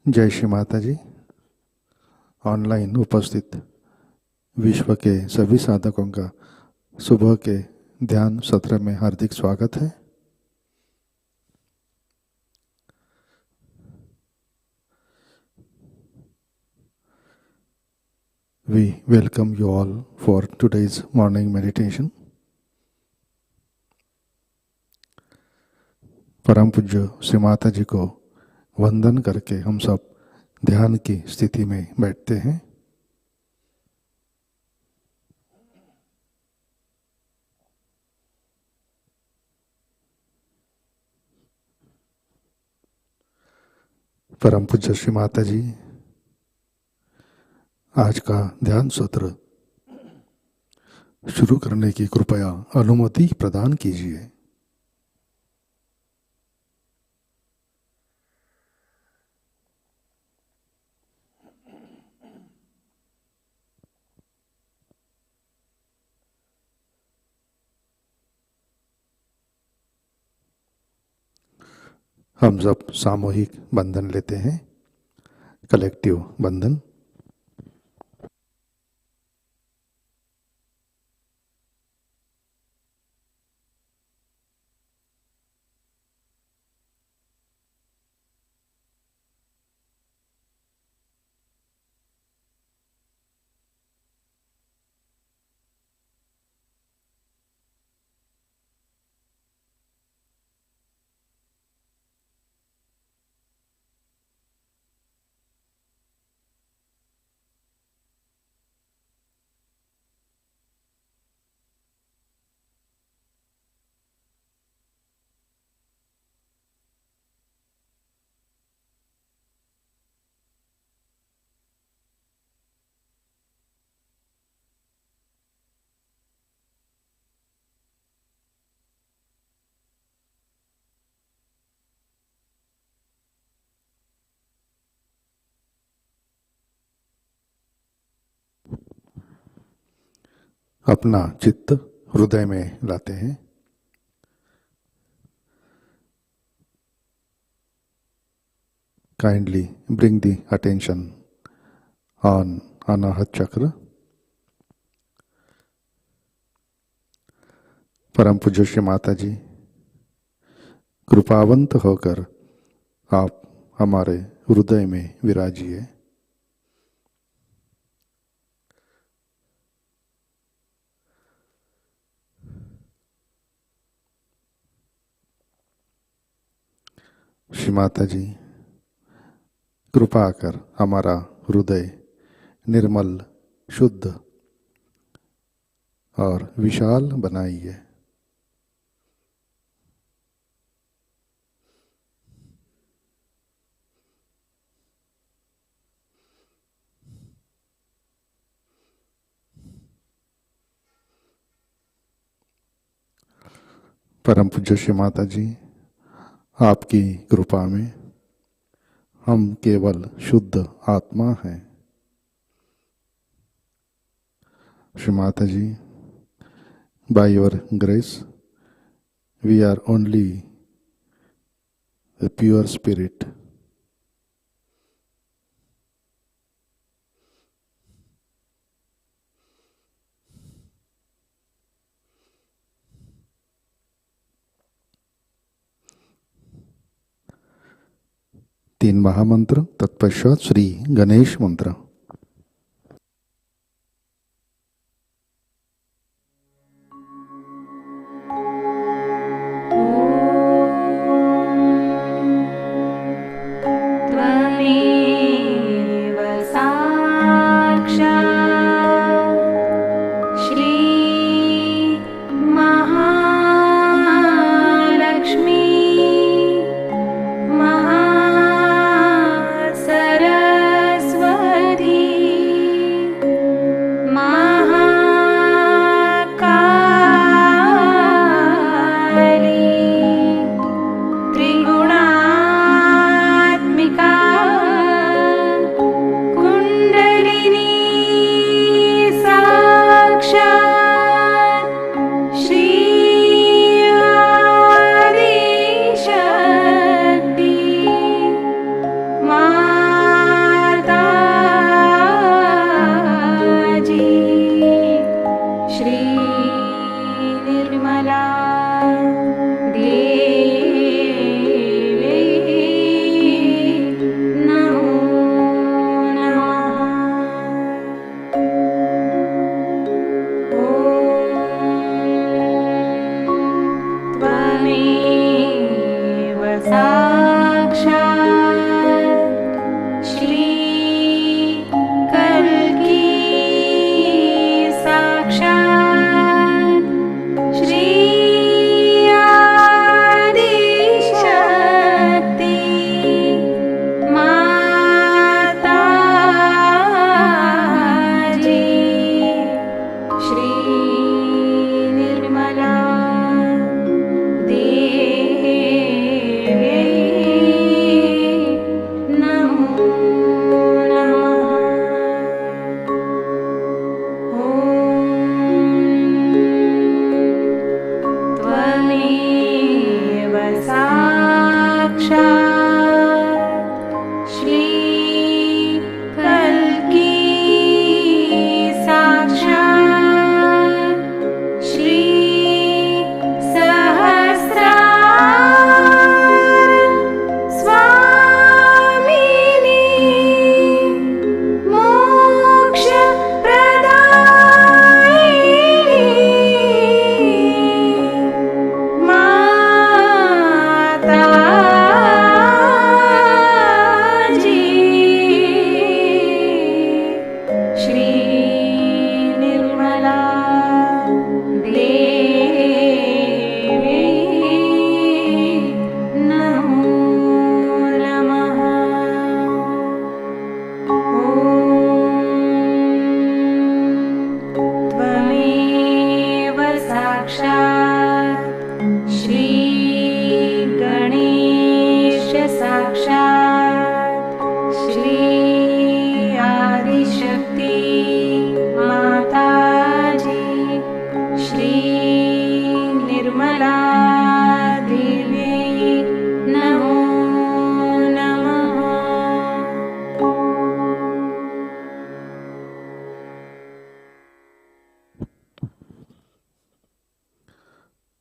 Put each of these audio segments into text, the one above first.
जय श्री माता जी। ऑनलाइन उपस्थित विश्व के सभी साधकों का सुबह के ध्यान सत्र में हार्दिक स्वागत है। We welcome you all for today's morning meditation. परम पूज्य श्री माता जी को वंदन करके हम सब ध्यान की स्थिति में बैठते हैं। परम पूज्य श्री माता जी आज का ध्यान सत्र शुरू करने की कृपया अनुमति प्रदान कीजिए। हम सब सामूहिक बंधन लेते हैं, कलेक्टिव बंधन। अपना चित्त हृदय में लाते हैं। Kindly bring the attention on Anahata chakra. परम पूज्य श्री माता जी कृपावंत होकर आप हमारे हृदय में विराजिए। श्री माता जी कृपा कर हमारा हृदय निर्मल, शुद्ध और विशाल बनाइए। परम पूज्य श्री माता जी आपकी कृपा में हम केवल शुद्ध आत्मा हैं। Shri Mata ji by your grace we are only the pure spirit. तीन महामंत्र, तत्पश्चात श्री गणेश मंत्र। सरस्वती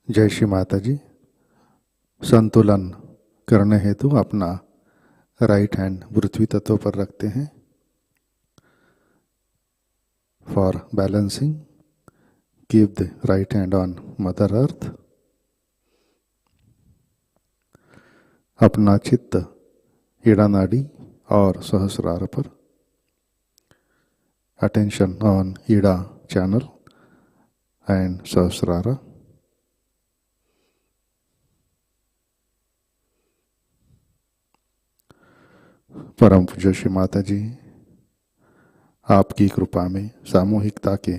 जय श्री माता जी। संतुलन करने हेतु अपना राइट हैंड पृथ्वी तत्व पर रखते हैं। For balancing keep the right hand on mother earth. अपना चित्त ईड़ा नाड़ी और सहस्रार पर। Attention on Ida channel and Sahasrara. परम पूज्य श्री माता जी, आपकी कृपा में सामूहिकता के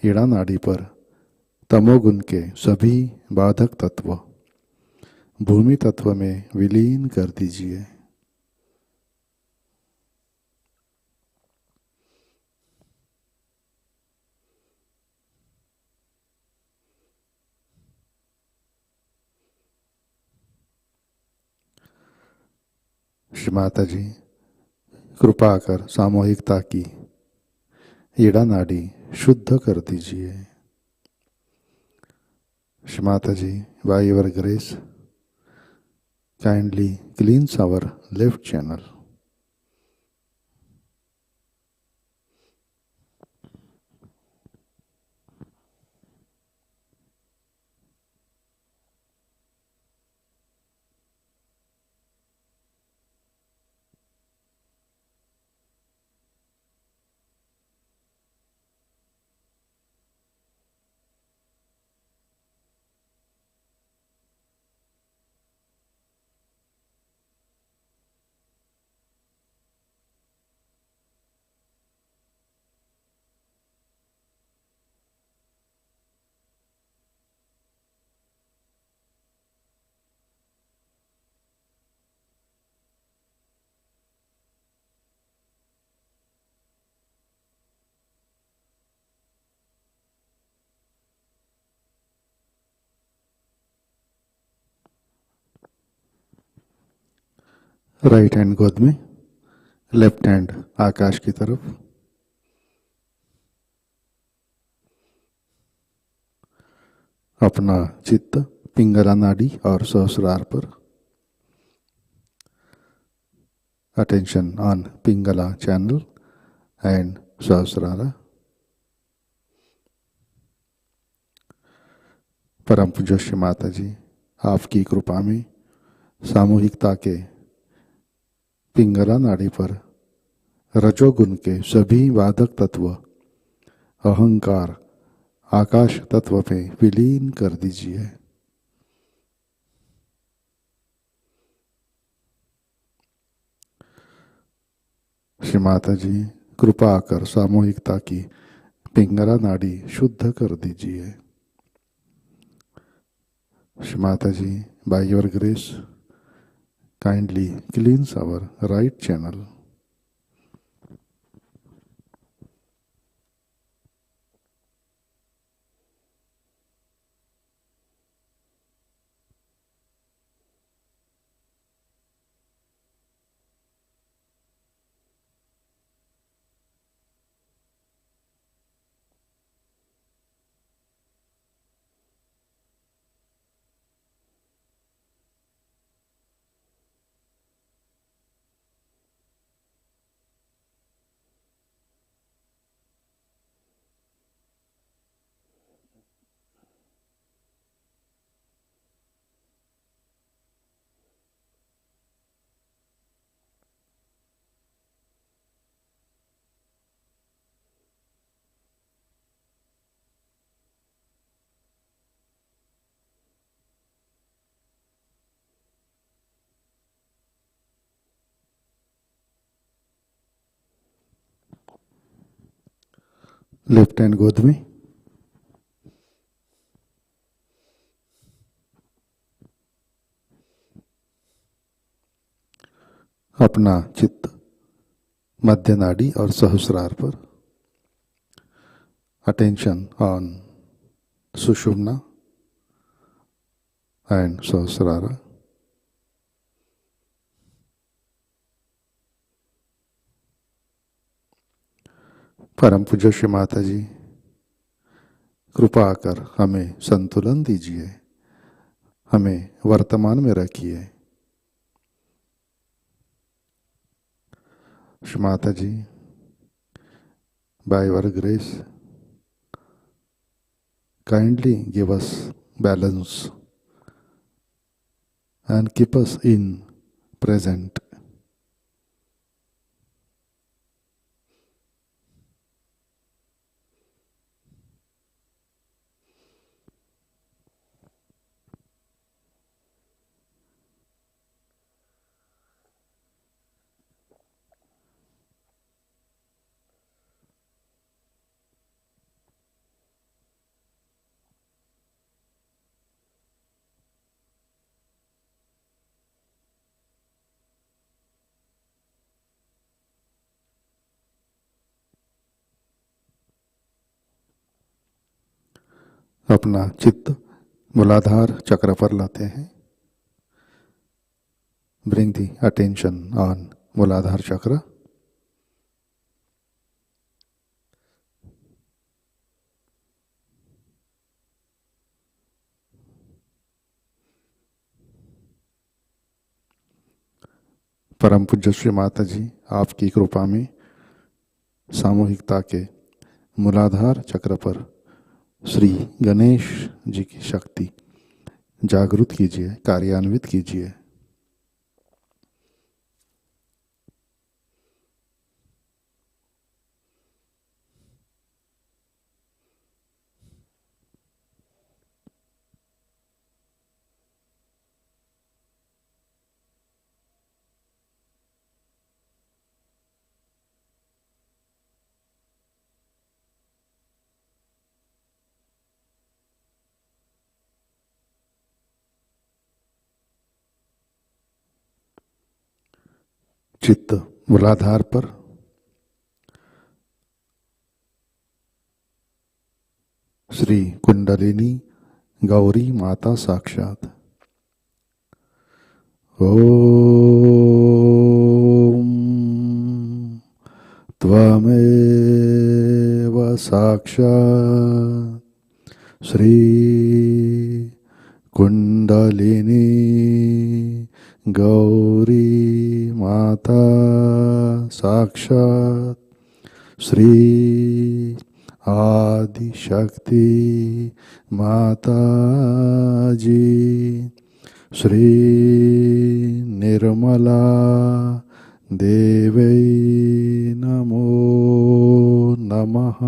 ईड़ा नाड़ी पर तमोगुण के सभी बाधक तत्व भूमि तत्व में विलीन कर दीजिए। श्री माता जी, कृपा कर सामूहिकता की ईड़ा नाड़ी शुद्ध कर दीजिए। Shri Mata ji, by your grace kindly cleanse our left channel. Right hand गोद में, लेफ्ट हैंड आकाश की तरफ। अपना चित्त पिंगला नाड़ी और सहस्रार पर। Attention on Pingala channel and Sahasrara. परम पूज्य श्री माता जी, आपकी कृपा में सामूहिकता के पिंगला नाड़ी पर रजोगुण के सभी बाधक तत्व अहंकार आकाश तत्व में विलीन कर दीजिए। श्री माता जी कृपा कर सामूहिकता की पिंगला नाड़ी शुद्ध कर दीजिए। श्री माता जी by your grace kindly cleanse our right channel. Left hand गोद में, अपना चित्त मध्य नाड़ी और सहस्रार पर, attention on Sushumna and Sahasrara. परम पूज्य श्री माता जी कृपा कर हमें संतुलन दीजिए, हमें वर्तमान में रखिए। श्री माता जी by your grace kindly give us balance and keep us in present. अपना चित्त मूलाधार चक्र पर लाते हैं। Bring the attention on मूलाधार चक्र। परम पूज्य श्री माता जी आपकी कृपा में सामूहिकता के मूलाधार चक्र पर श्री गणेश जी की शक्ति जागृत कीजिए, कार्यान्वित कीजिए। चित्त मूलाधार पर श्री कुंडलिनी गौरी माता साक्षात। ओम त्वमेव साक्षात् श्री कुंडलिनी गौरी माता साक्षात् श्री आदि शक्ति माता जी श्री निर्मला देवै नमो नमः।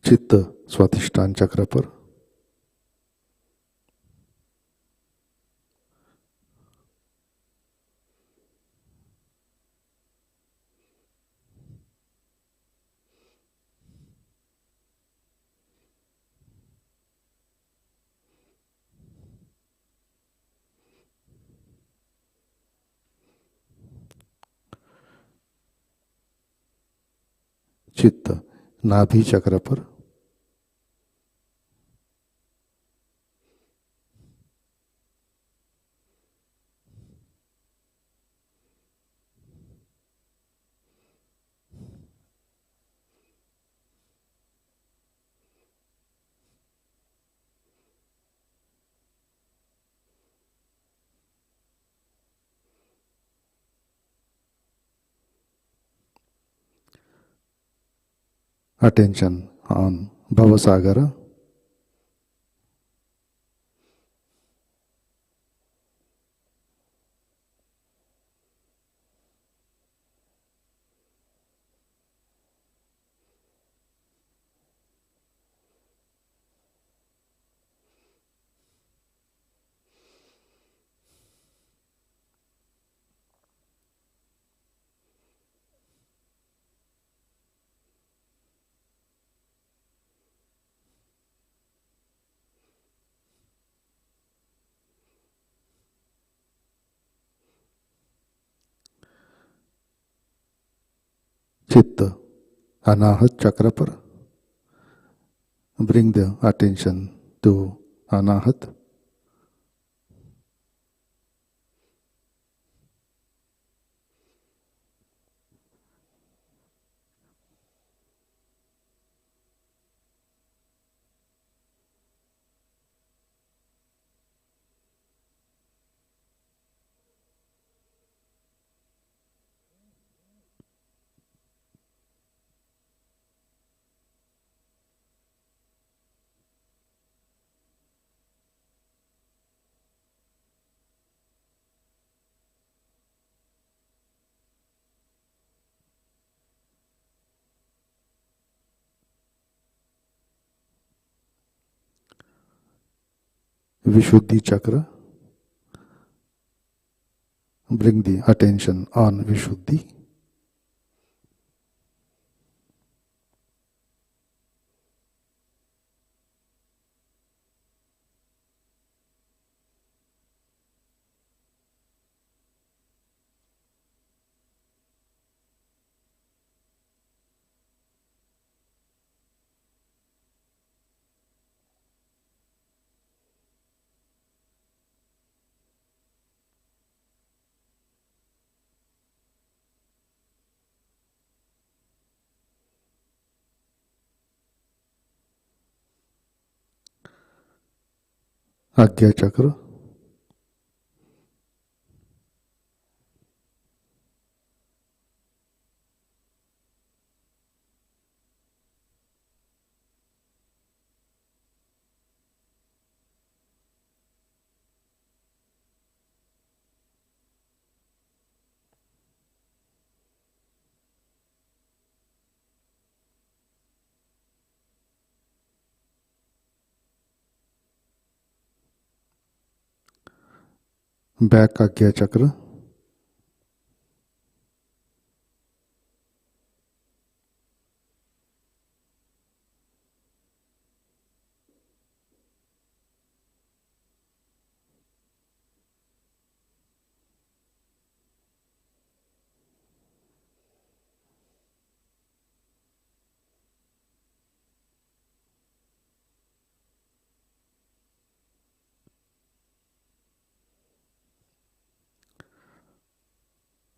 चित्त स्वाधिष्ठान चक्र पर, चित्त नाभि चक्र पर, attention on Bhavasagara, चित्त अनाहत चक्र पर, bring the attention to अनाहत, विशुद्धि चक्र, bring the attention on विशुद्धि, आज्ञा चक्र, बैक आज्ञा चक्र,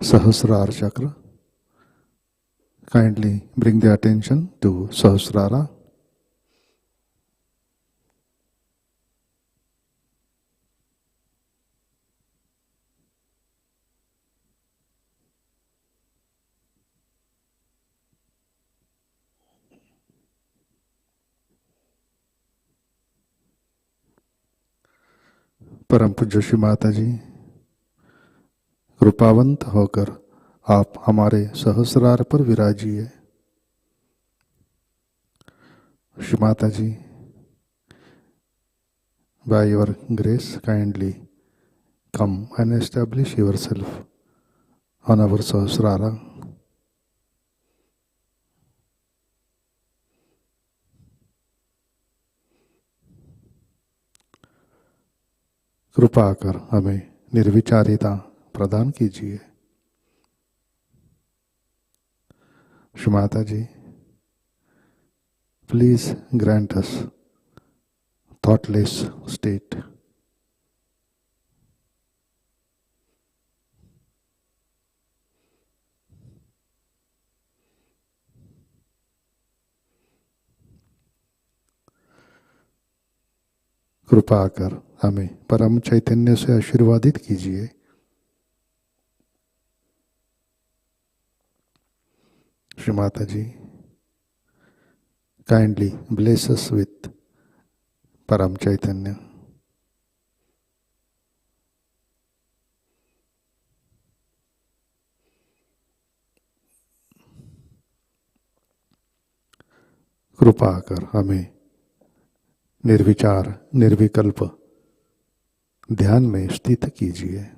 Sahasrara chakra. Kindly bring the attention to Sahasrara. परम पूज्य श्री माता जी, कृपावंत होकर आप हमारे सहस्रार पर विराजिए। श्री माता जी, by your grace, kindly come and establish yourself on our Sahasrara. कृपा कर हमें निर्विचारिता प्रदान कीजिए। Shri Mata ji, please grant us thoughtless state. कृपा कर हमें परम चैतन्य से आशीर्वादित कीजिए। श्री माता जी, काइंडली ब्लेस अस विथ परम चैतन्य। कृपा कर हमें निर्विचार निर्विकल्प ध्यान में स्थित कीजिए।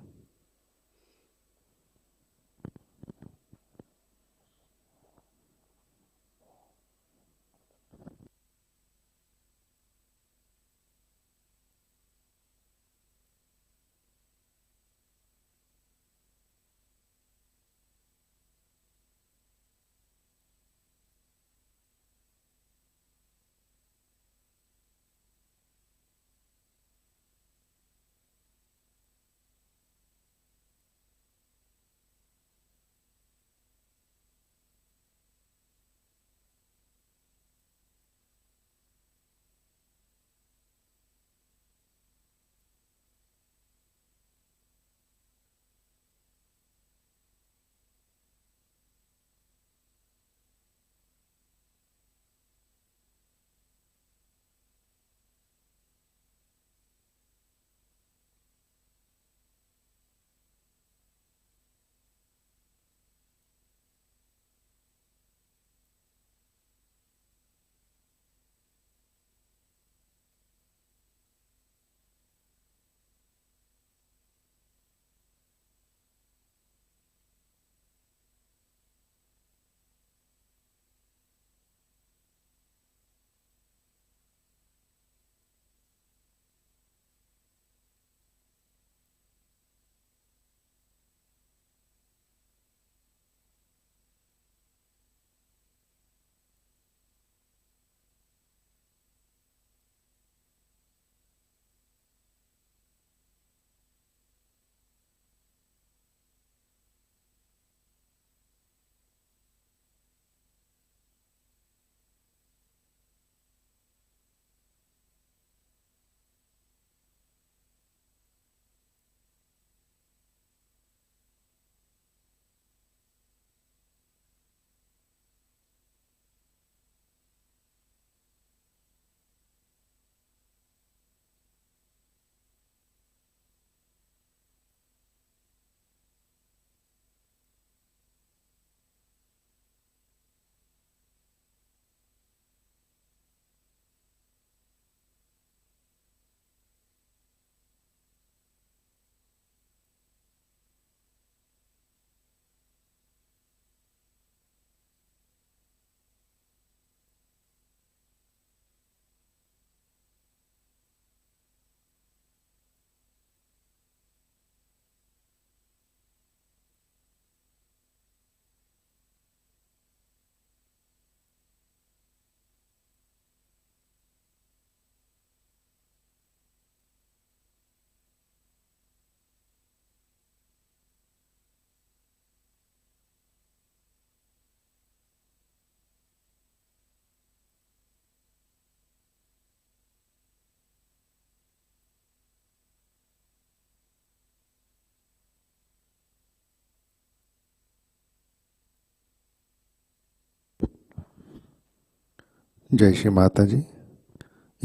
जय श्री माता जी।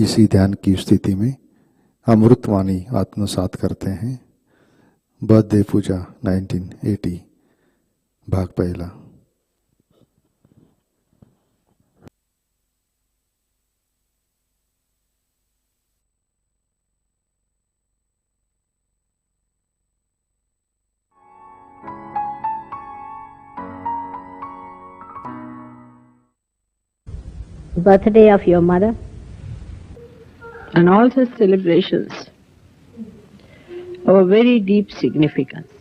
इसी ध्यान की स्थिति में अमृतवाणी आत्मसात करते हैं। बर्थडे पूजा 1980 भाग पहला। Birthday of your mother, and all such celebrations have a very deep significance.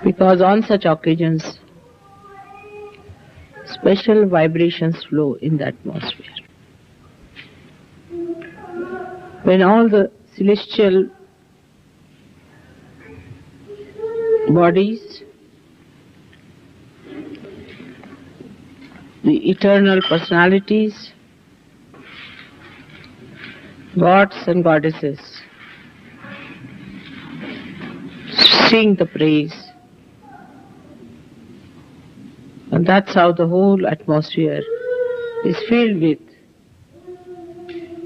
Because on such occasions, special vibrations flow in the atmosphere. When all the celestial bodies, the eternal personalities, gods and goddesses sing the praise, and that's how the whole atmosphere is filled with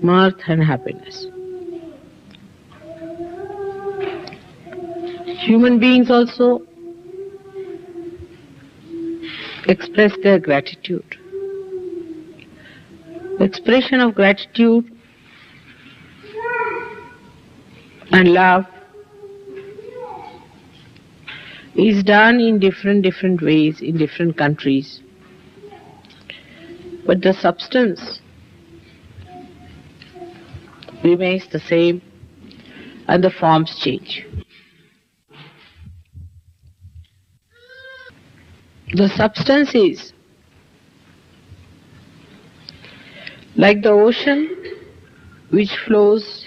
mirth and happiness. Human beings also express their gratitude. The expression of gratitude and love is done in different ways in different countries. But the substance remains the same and the forms change. The substance is like the ocean which flows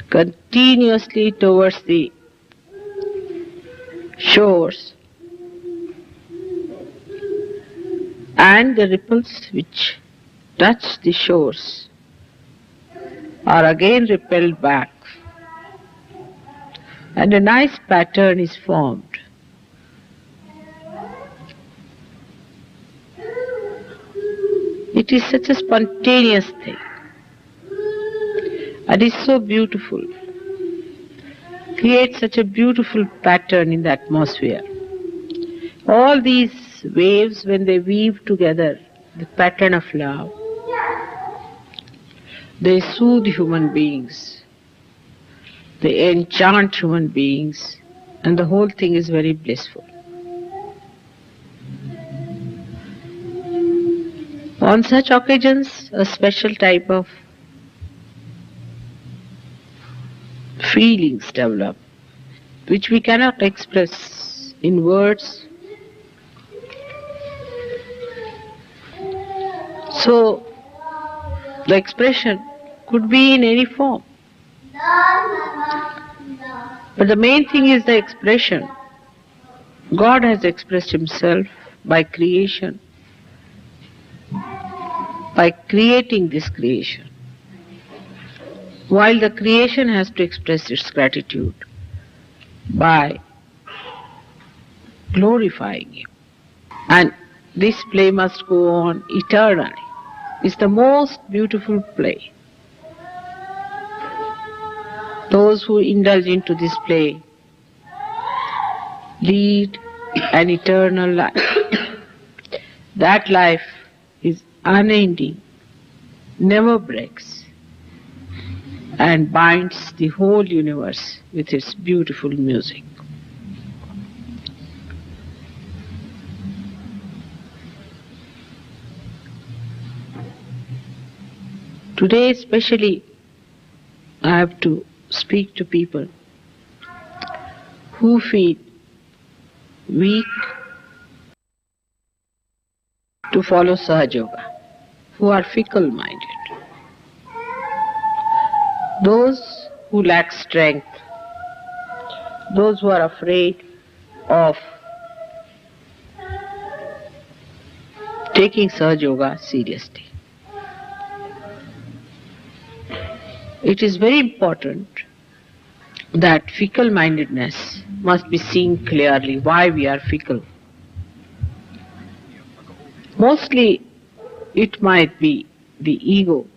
continuously towards the shores, and the ripples which touch the shores are again repelled back, and a nice pattern is formed. It is such a spontaneous thing, and is so beautiful, creates such a beautiful pattern in the atmosphere. All these waves, when they weave together the pattern of love, they soothe human beings, they enchant human beings, and the whole thing is very blissful. On such occasions, a special type of feelings develop, which we cannot express in words. So, the expression could be in any form. But the main thing is the expression. God has expressed Himself by creation, by creating this creation, while the creation has to express its gratitude by glorifying Him. And this play must go on eternally. It's the most beautiful play. Those who indulge into this play lead an eternal life. That life is unending, never breaks, and binds the whole universe with its beautiful music. Today especially, I have to speak to people who feel weak to follow Sahajayoga, who are fickle-minded, those who lack strength, those who are afraid of taking Sahajayoga seriously. It is very important that fickle-mindedness must be seen clearly, why we are fickle. Mostly it might be the ego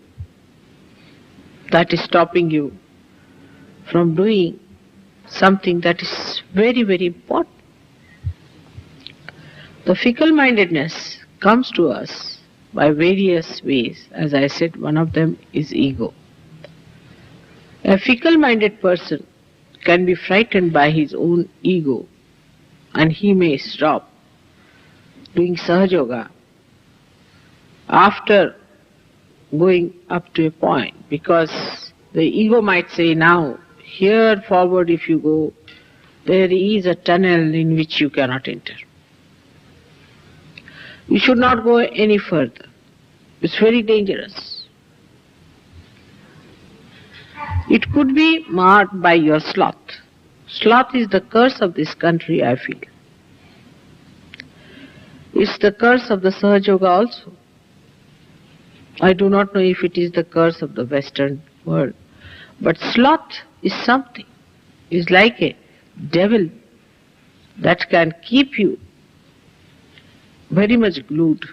that is stopping you from doing something that is very, very important. The fickle-mindedness comes to us by various ways. As I said, one of them is ego. A fickle-minded person can be frightened by his own ego, and he may stop doing Sahajayoga after going up to a point, because the ego might say, now here forward if you go, there is a tunnel in which you cannot enter. You should not go any further. It's very dangerous. It could be marked by your sloth. Sloth is the curse of this country, I feel. It's the curse of the Sahajayoga also. I do not know if it is the curse of the Western world. But sloth is something. It's like a devil that can keep you very much glued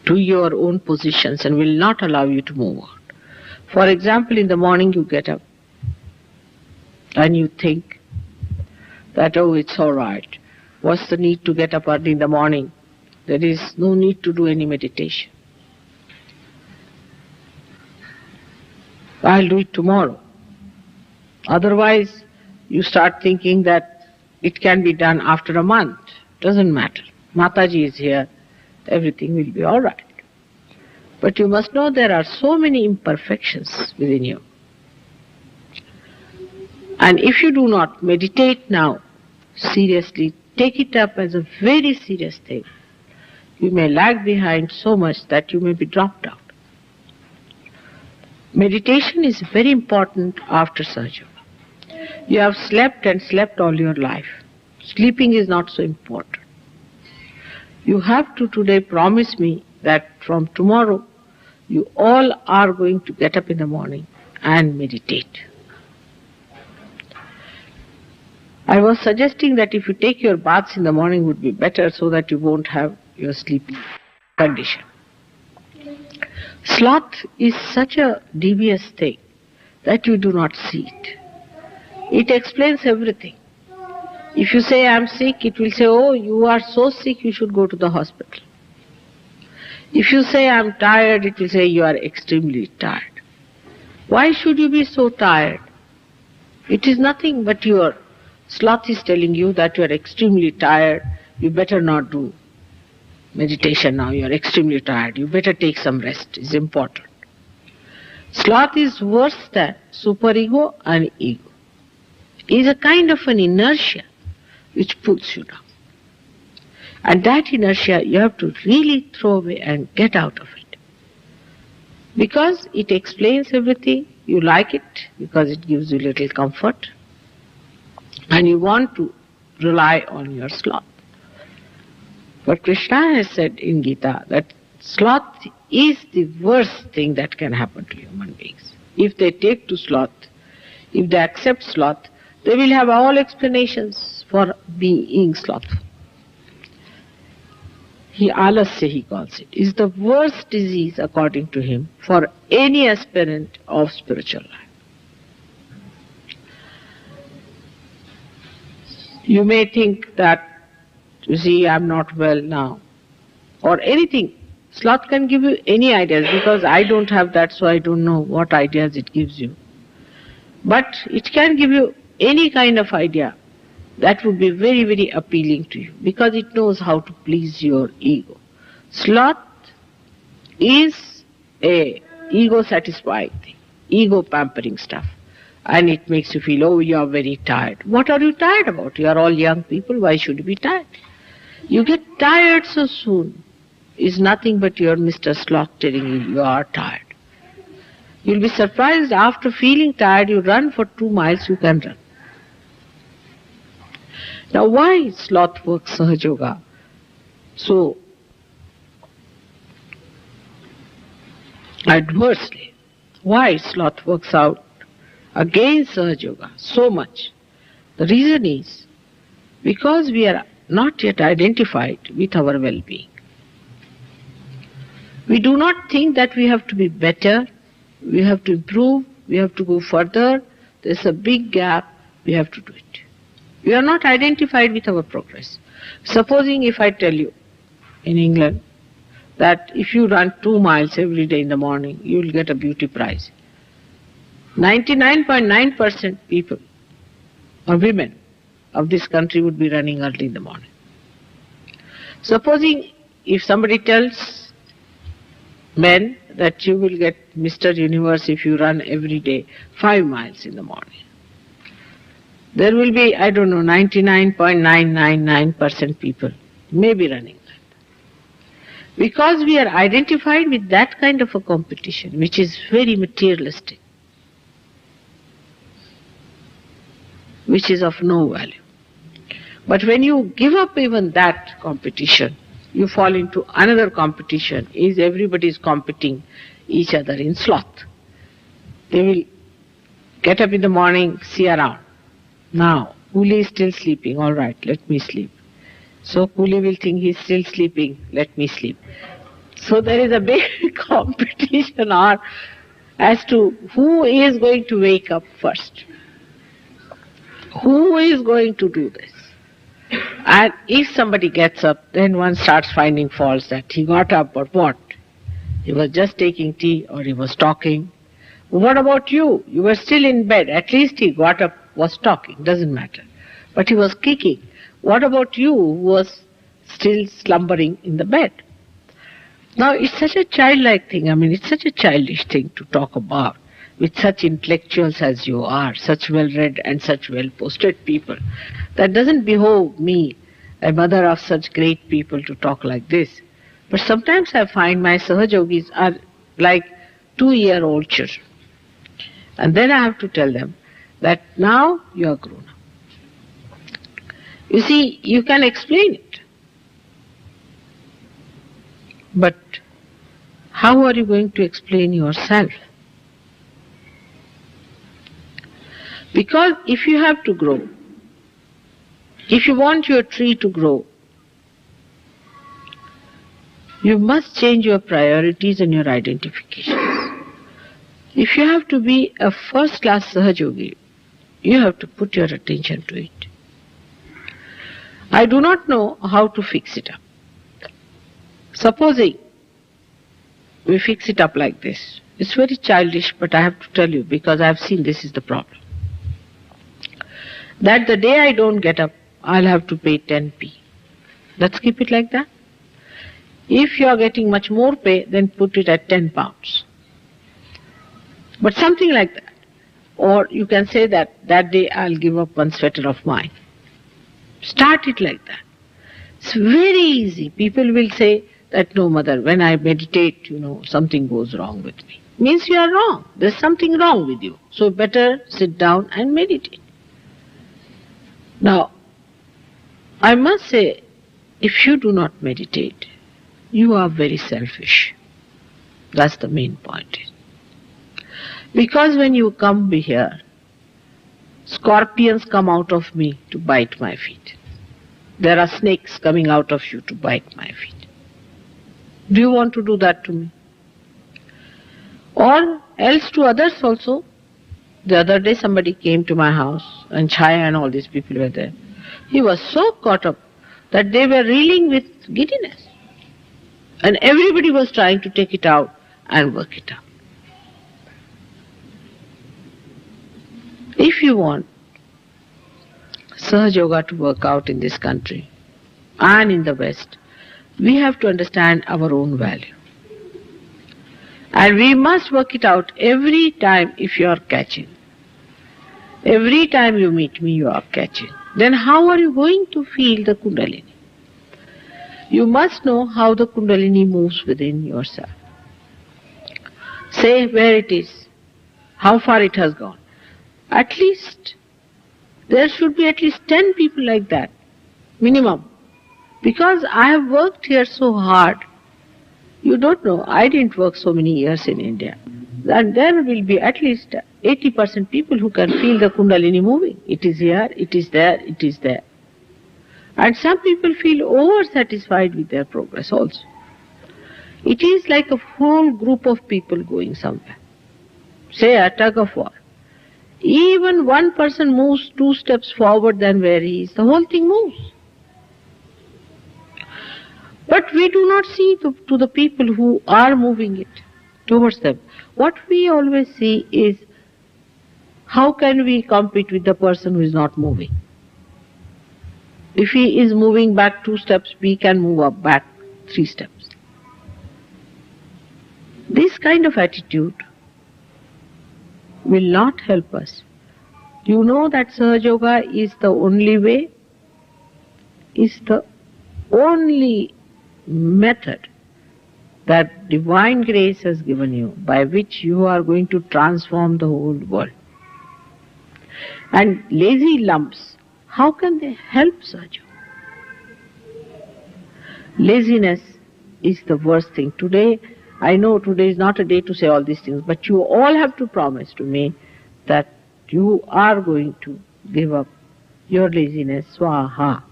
to your own positions and will not allow you to move on. For example, in the morning you get up and you think that, oh, it's all right. What's the need to get up early in the morning? There is no need to do any meditation. I'll do it tomorrow. Otherwise, you start thinking that it can be done after a month. Doesn't matter. Mataji is here. Everything will be all right. But you must know there are so many imperfections within you. And if you do not meditate now, seriously, take it up as a very serious thing, you may lag behind so much that you may be dropped out. Meditation is very important after Sahajayoga. You have slept and slept all your life. Sleeping is not so important. You have to today promise me that from tomorrow you all are going to get up in the morning and meditate. I was suggesting that if you take your baths in the morning would be better, so that you won't have your sleeping condition. Sloth is such a devious thing that you do not see it. It explains everything. If you say, I'm sick, it will say, oh, you are so sick, you should go to the hospital. If you say, I'm tired, it will say, you are extremely tired. Why should you be so tired? It is nothing but your sloth is telling you that you are extremely tired, you better not do meditation now, you are extremely tired, you better take some rest, it's important. Sloth is worse than superego and ego. It is a kind of an inertia which pulls you down. And that inertia you have to really throw away and get out of it. Because it explains everything, you like it because it gives you little comfort, and you want to rely on your sloth. But Krishna has said in Gita that sloth is the worst thing that can happen to human beings. If they take to sloth, if they accept sloth, they will have all explanations for being slothful. Alasya, he calls it, is the worst disease, according to him, for any aspirant of spiritual life. You may think that, you see, I'm not well now, or anything. Sloth can give you any ideas, because I don't have that, so I don't know what ideas it gives you. But it can give you any kind of idea that would be very, very appealing to you, because it knows how to please your ego. Sloth is a ego-satisfying thing, ego-pampering stuff. And it makes you feel, oh, you are very tired. What are you tired about? You are all young people, why should you be tired? You get tired so soon. It's nothing but your Mr. Sloth telling you, you are tired. You'll be surprised, after feeling tired, you run for 2 miles, you can run. Now why sloth works Sahajayoga so adversely? Why sloth works out against Sahajayoga so much. The reason is because we are not yet identified with our well-being. We do not think that we have to be better, we have to improve, we have to go further. There's a big gap, we have to do it. We are not identified with our progress. Supposing if I tell you in England that if you run 2 miles every day in the morning, you will get a beauty prize. 99.9% people or women of this country would be running early in the morning. Supposing if somebody tells men that you will get Mr. Universe if you run every day 5 miles in the morning, there will be, 99.999% people may be running that. Because we are identified with that kind of a competition, which is very materialistic, which is of no value. But when you give up even that competition, you fall into another competition, is everybody is competing each other in sloth. They will get up in the morning, see around. Now, Coolie is still sleeping, all right, let me sleep. So Coolie will think he's still sleeping, let me sleep. So there is a big competition as to who is going to wake up first. Who is going to do this? And if somebody gets up, then one starts finding faults that he got up or what? He was just taking tea or he was talking. What about you? You were still in bed. At least he got up, was talking, doesn't matter. But he was kicking. What about you who was still slumbering in the bed? Now it's such a childlike thing, it's such a childish thing to talk about with such intellectuals as you are, such well-read and such well-posted people. That doesn't behove me, a mother of such great people, to talk like this. But sometimes I find my Sahajogis are like 2-year-old children. And then I have to tell them that now you are grown up. You see, you can explain it. But how are you going to explain yourself? Because if you have to grow, if you want your tree to grow, you must change your priorities and your identifications. If you have to be a first-class Sahajogi, you have to put your attention to it. I do not know how to fix it up. Supposing we fix it up like this. It's very childish, but I have to tell you because I have seen this is the problem. That the day I don't get up, I'll have to pay 10p. Let's keep it like that. If you are getting much more pay, then put it at 10 pounds. But something like that. Or you can say that day I'll give up one sweater of mine. Start it like that. It's very easy. People will say that, no mother, when I meditate, something goes wrong with me. Means you are wrong. There's something wrong with you. So better sit down and meditate. Now, I must say, if you do not meditate, you are very selfish. That's the main point. Because when you come here, scorpions come out of me to bite my feet. There are snakes coming out of you to bite my feet. Do you want to do that to me? Or else to others also. The other day somebody came to my house and Chaya and all these people were there. He was so caught up that they were reeling with giddiness. And everybody was trying to take it out and work it out. If you want Sahajayoga to work out in this country and in the West, we have to understand our own value. And we must work it out every time if you are catching. Every time you meet me, you are catching. Then how are you going to feel the Kundalini? You must know how the Kundalini moves within yourself. Say where it is, how far it has gone. At least, there should be at least 10 people like that, minimum. Because I have worked here so hard. You don't know, I didn't work so many years in India. And there will be at least 80% people who can feel the Kundalini moving. It is here, it is there, it is there. And some people feel over-satisfied with their progress also. It is like a whole group of people going somewhere. Say a tug of war. Even one person moves 2 steps forward than where he is, the whole thing moves. But we do not see to the people who are moving it towards them. What we always see is, how can we compete with the person who is not moving? If he is moving back 2 steps, we can move up back 3 steps. This kind of attitude will not help us. You know that Sahajayoga is the only way, is the only method that divine grace has given you, by which you are going to transform the whole world. And lazy lumps, how can they help Sahajayoga? Laziness is the worst thing. Today, I know today is not a day to say all these things, but you all have to promise to me that you are going to give up your laziness, swaha.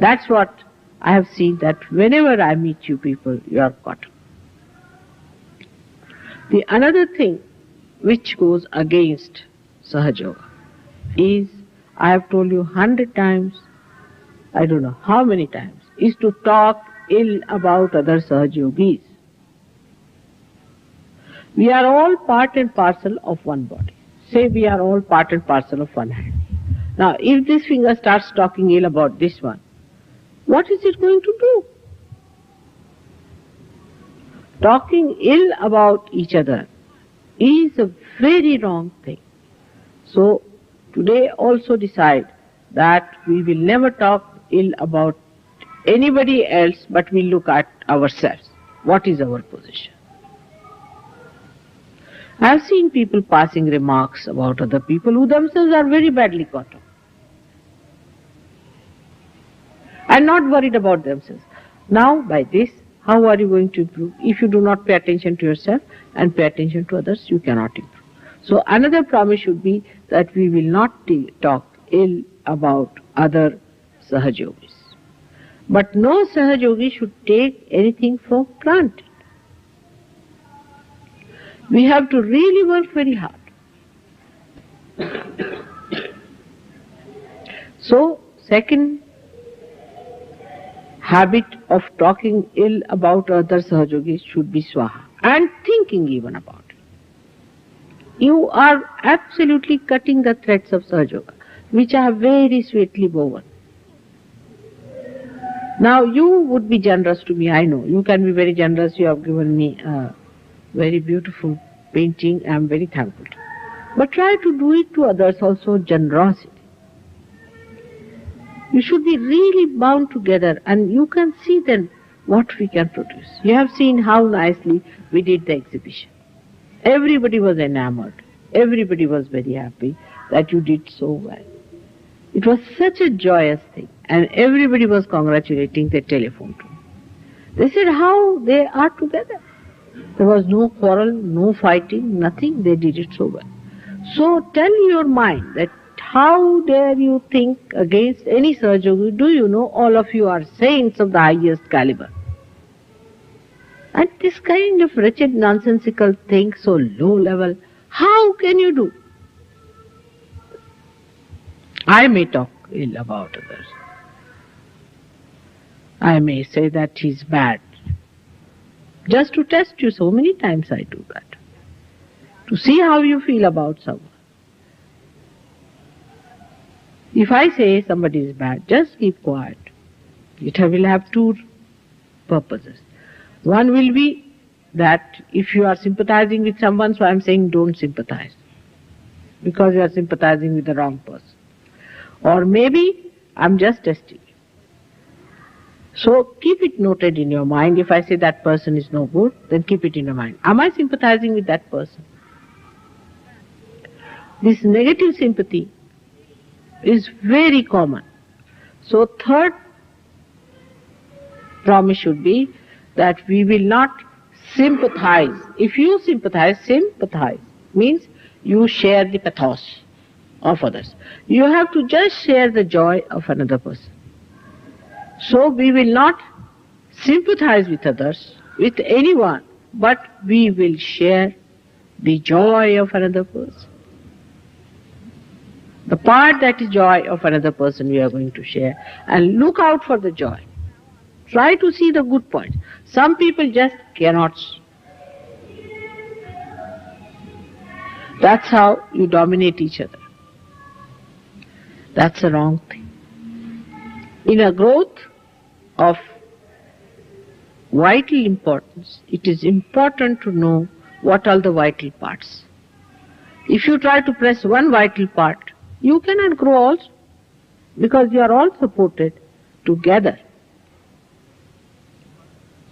That's what I have seen, that whenever I meet you people, you are caught. The another thing which goes against Sahajayoga is, I have told you 100 times, I don't know how many times, is to talk ill about other Sahajayogis. We are all part and parcel of one body. Say we are all part and parcel of one hand. Now, if this finger starts talking ill about this one, what is it going to do? Talking ill about each other is a very wrong thing. So, today also decide that we will never talk ill about anybody else, but we look at ourselves. What is our position? I have seen people passing remarks about other people who themselves are very badly caught up and not worried about themselves. Now, by this, how are you going to improve? If you do not pay attention to yourself and pay attention to others, you cannot improve. So, another promise should be that we will not talk ill about other Sahajogis. But no Sahajogi should take anything for granted. We have to really work very hard. So, second habit of talking ill about other Sahajogis should be swaha, and thinking even about it. You are absolutely cutting the threads of Sahajayoga, which I have very sweetly woven. Now, you would be generous to me, I know. You can be very generous. You have given me a very beautiful painting. I am very thankful. But try to do it to others also, generosity. You should be really bound together, and you can see then what we can produce. You have seen how nicely we did the exhibition. Everybody was enamored. Everybody was very happy that you did so well. It was such a joyous thing, and everybody was congratulating. They telephoned to me. They said how they are together. There was no quarrel, no fighting, nothing. They did it so well. So tell your mind that how dare you think against any Sahajayogi? Do you know all of you are saints of the highest caliber? And this kind of wretched nonsensical thing, so low level, how can you do? I may talk ill about others. I may say that he's bad. Just to test you, so many times I do that. To see how you feel about someone. If I say somebody is bad, just keep quiet. It will have two purposes. One will be that if you are sympathizing with someone, so I am saying don't sympathize, because you are sympathizing with the wrong person. Or maybe I am just testing you. So keep it noted in your mind. If I say that person is no good, then keep it in your mind. Am I sympathizing with that person? This negative sympathy is very common. So third promise should be that we will not sympathize. If you sympathize, sympathize means you share the pathos of others. You have to just share the joy of another person. So we will not sympathize with others, with anyone, but we will share the joy of another person. The part that is joy of another person we are going to share, and look out for the joy. Try to see the good point. Some people just cannot. That's how you dominate each other. That's the wrong thing. In a growth of vital importance, it is important to know what are the vital parts. If you try to press one vital part, you cannot grow also, because you are all supported together.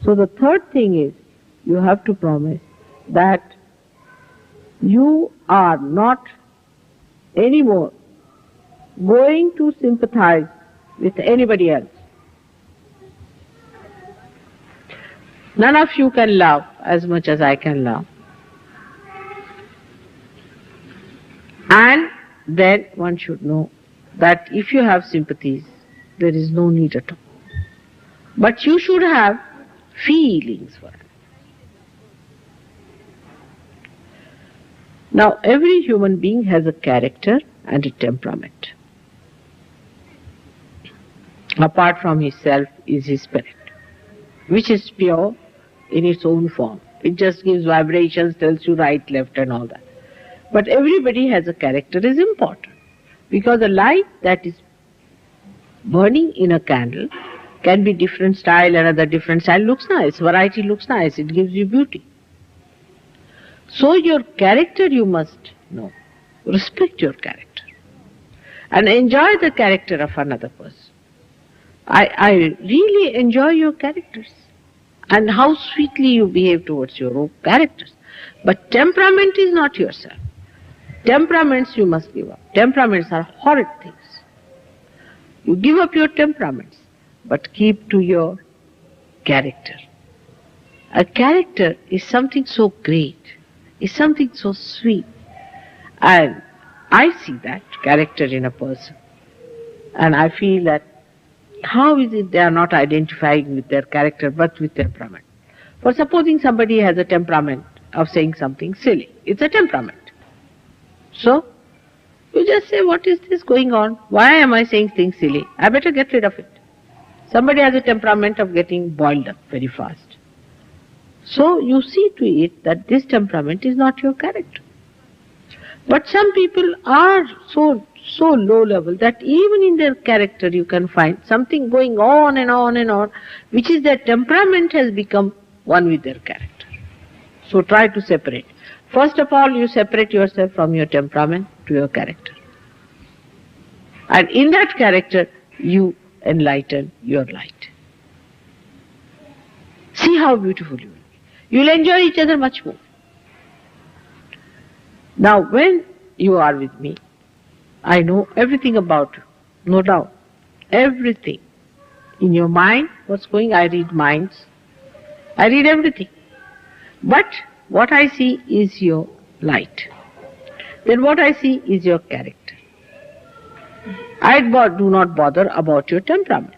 So the third thing is, you have to promise that you are not anymore going to sympathize with anybody else. None of you can love as much as I can love. And then one should know that if you have sympathies, there is no need at all. But you should have feelings for it. Now, every human being has a character and a temperament. Apart from his self is his spirit, which is pure in its own form. It just gives vibrations, tells you right, left and all that. But everybody has a character is important, because a light that is burning in a candle can be different style, another different style, looks nice, variety looks nice, it gives you beauty. So your character you must know, respect your character and enjoy the character of another person. I really enjoy your characters and how sweetly you behave towards your own characters. But temperament is not yourself. Temperaments you must give up. Temperaments are horrid things. You give up your temperaments, but keep to your character. A character is something so great, is something so sweet. And I see that character in a person. And I feel that how is it they are not identifying with their character but with temperament? For supposing somebody has a temperament of saying something silly, it's a temperament. So, you just say, what is this going on? Why am I saying things silly? I better get rid of it. Somebody has a temperament of getting boiled up very fast. So, you see to it that this temperament is not your character. But some people are so low level that even in their character you can find something going on and on and on, which is their temperament has become one with their character. So try to separate. First of all, you separate yourself from your temperament to your character. And in that character, you enlighten your light. See how beautiful you will be. You will enjoy each other much more. Now, when you are with me, I know everything about you, no doubt. Everything. In your mind, what's going, I read minds. I read everything. But what I see is your light. Then what I see is your character. I do not bother about your temperament.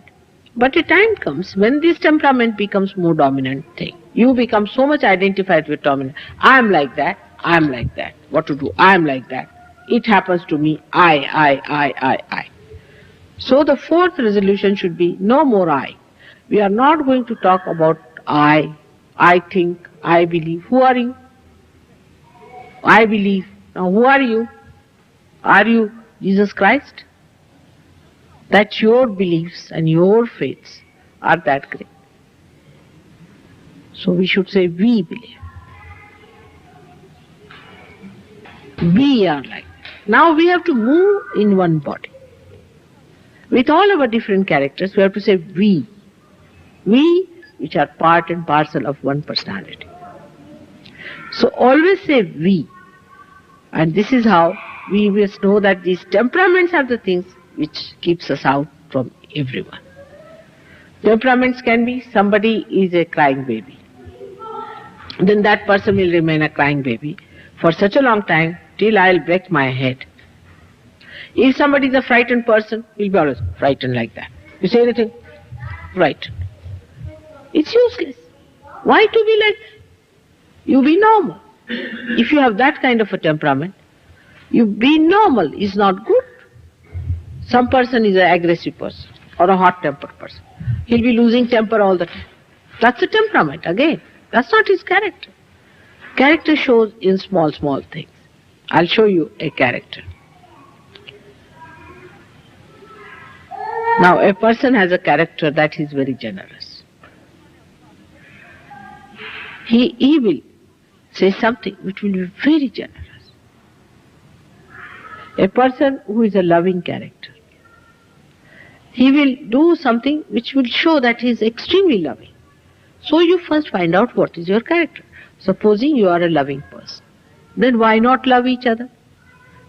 But a time comes when this temperament becomes more dominant thing. You become so much identified with dominant. I am like that. I am like that. What to do? I am like that. It happens to me. I. So the fourth resolution should be no more I. We are not going to talk about I think, I believe. Who are you? I believe. Now who are you? Are you Jesus Christ? That your beliefs and your faiths are that great. So we should say we believe. We are like that. Now we have to move in one body. With all our different characters, we have to say we. We, which are part and parcel of one personality. So always say we. And this is how we must know that these temperaments are the things which keeps us out from everyone. Temperaments can be somebody is a crying baby. Then that person will remain a crying baby for such a long time till I'll break my head. If somebody is a frightened person, he'll be always frightened like that. You say anything? Frightened. It's useless. Why to be like that? You be normal. If you have that kind of a temperament, you be normal is not good. Some person is an aggressive person or a hot-tempered person. He'll be losing temper all the time. That's a temperament again. That's not his character. Character shows in small, small things. I'll show you a character. Now, a person has a character that is very generous. He will say something which will be very generous. A person who is a loving character, he will do something which will show that he is extremely loving. So you first find out what is your character. Supposing you are a loving person, then why not love each other?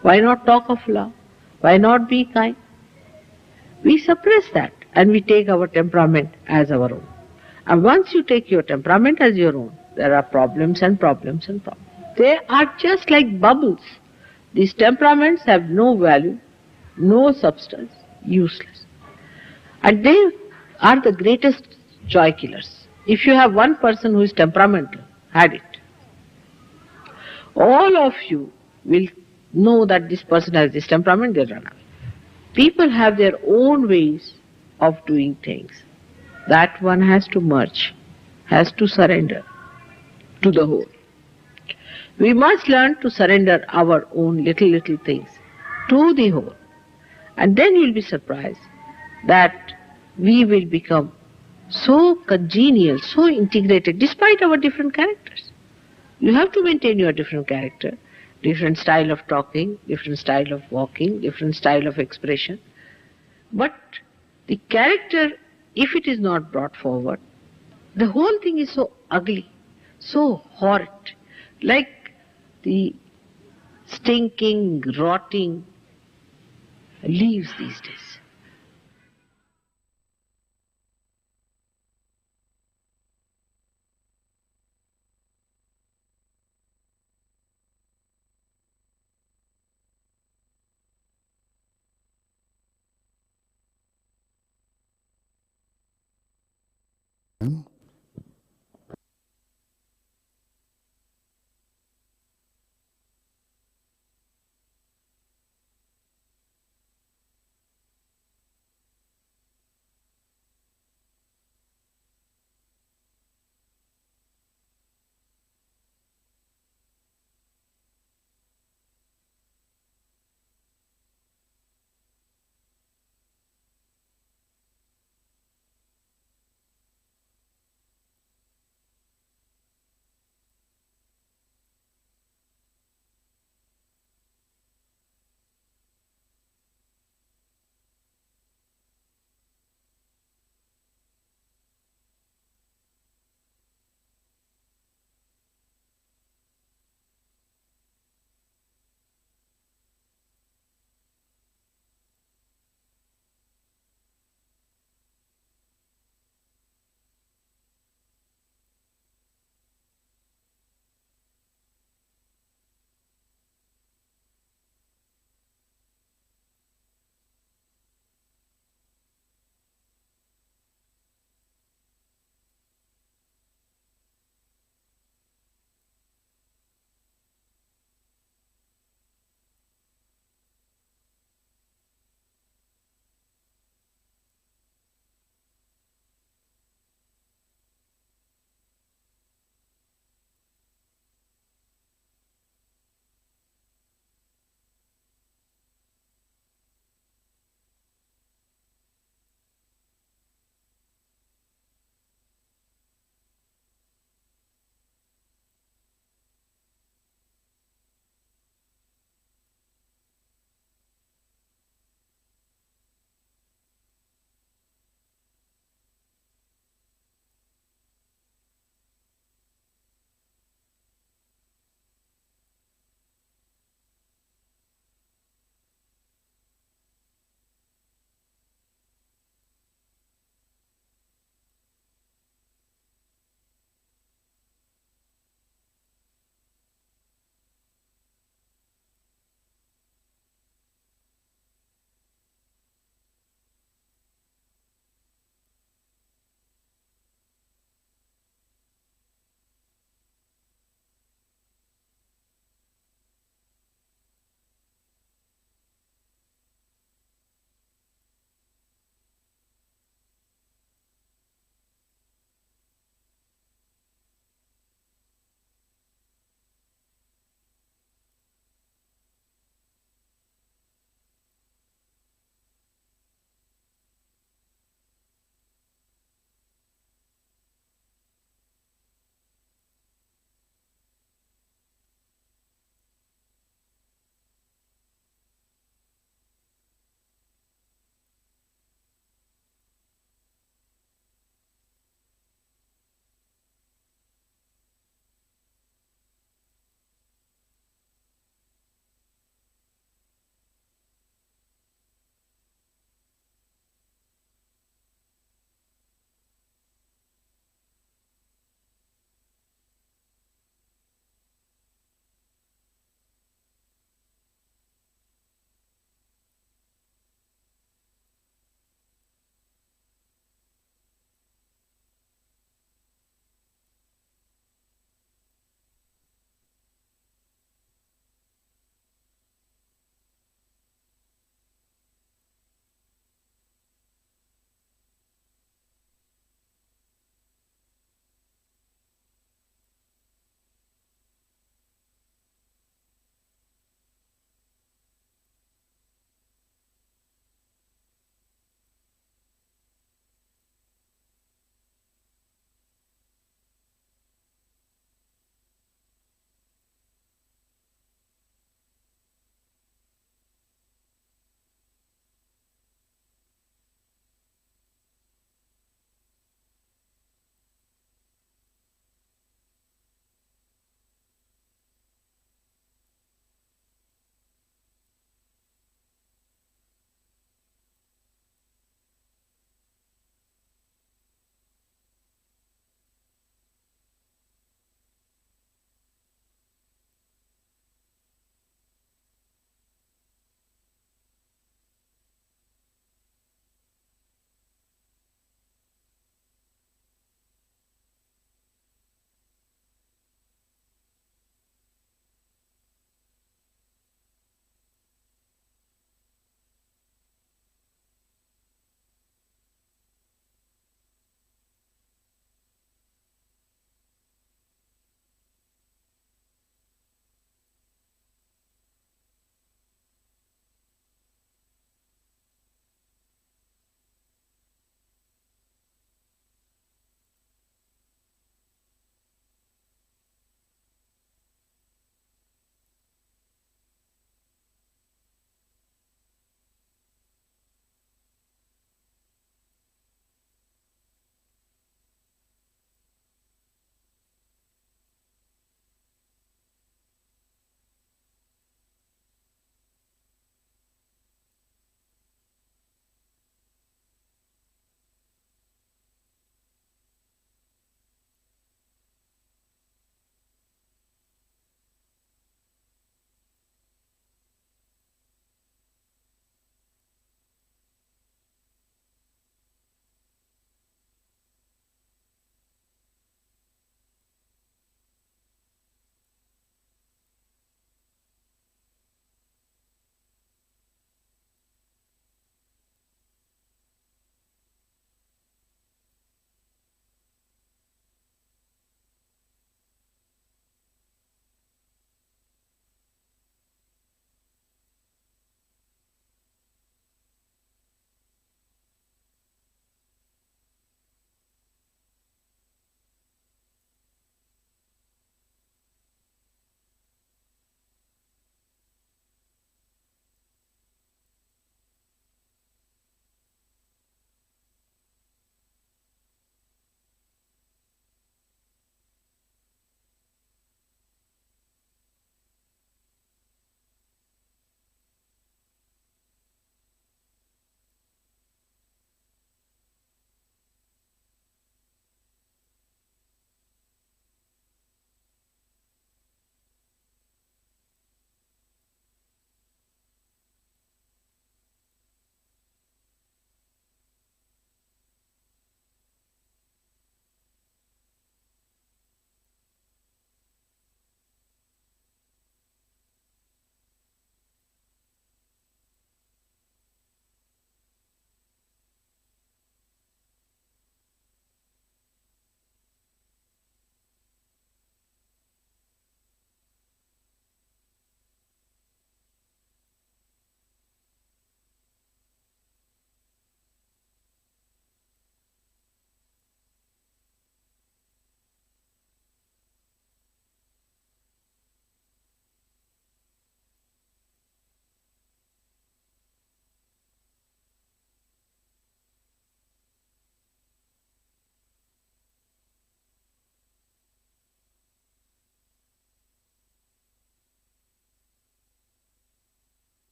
Why not talk of love? Why not be kind? We suppress that and we take our temperament as our own. And once you take your temperament as your own, there are problems and problems and problems. They are just like bubbles. These temperaments have no value, no substance, useless. And they are the greatest joy killers. If you have one person who is temperamental, had it, all of you will know that this person has this temperament, they run away. People have their own ways of doing things. That one has to merge, has to surrender to the whole. We must learn to surrender our own little things to the whole. And then you will be surprised that we will become so congenial, so integrated, despite our different characters. You have to maintain your different character, different style of talking, different style of walking, different style of expression. But the character, if it is not brought forward, the whole thing is so ugly, so horrid, like the stinking, rotting leaves these days.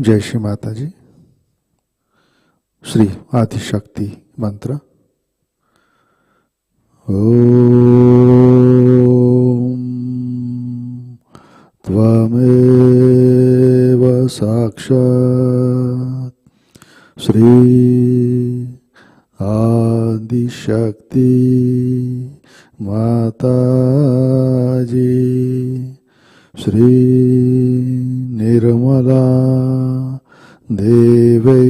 जय श्री माता जी। श्री आदिशक्ति मंत्र। ओम त्वमेव साक्षात् श्री आदिशक्ति माताजी श्री निर्मला देवै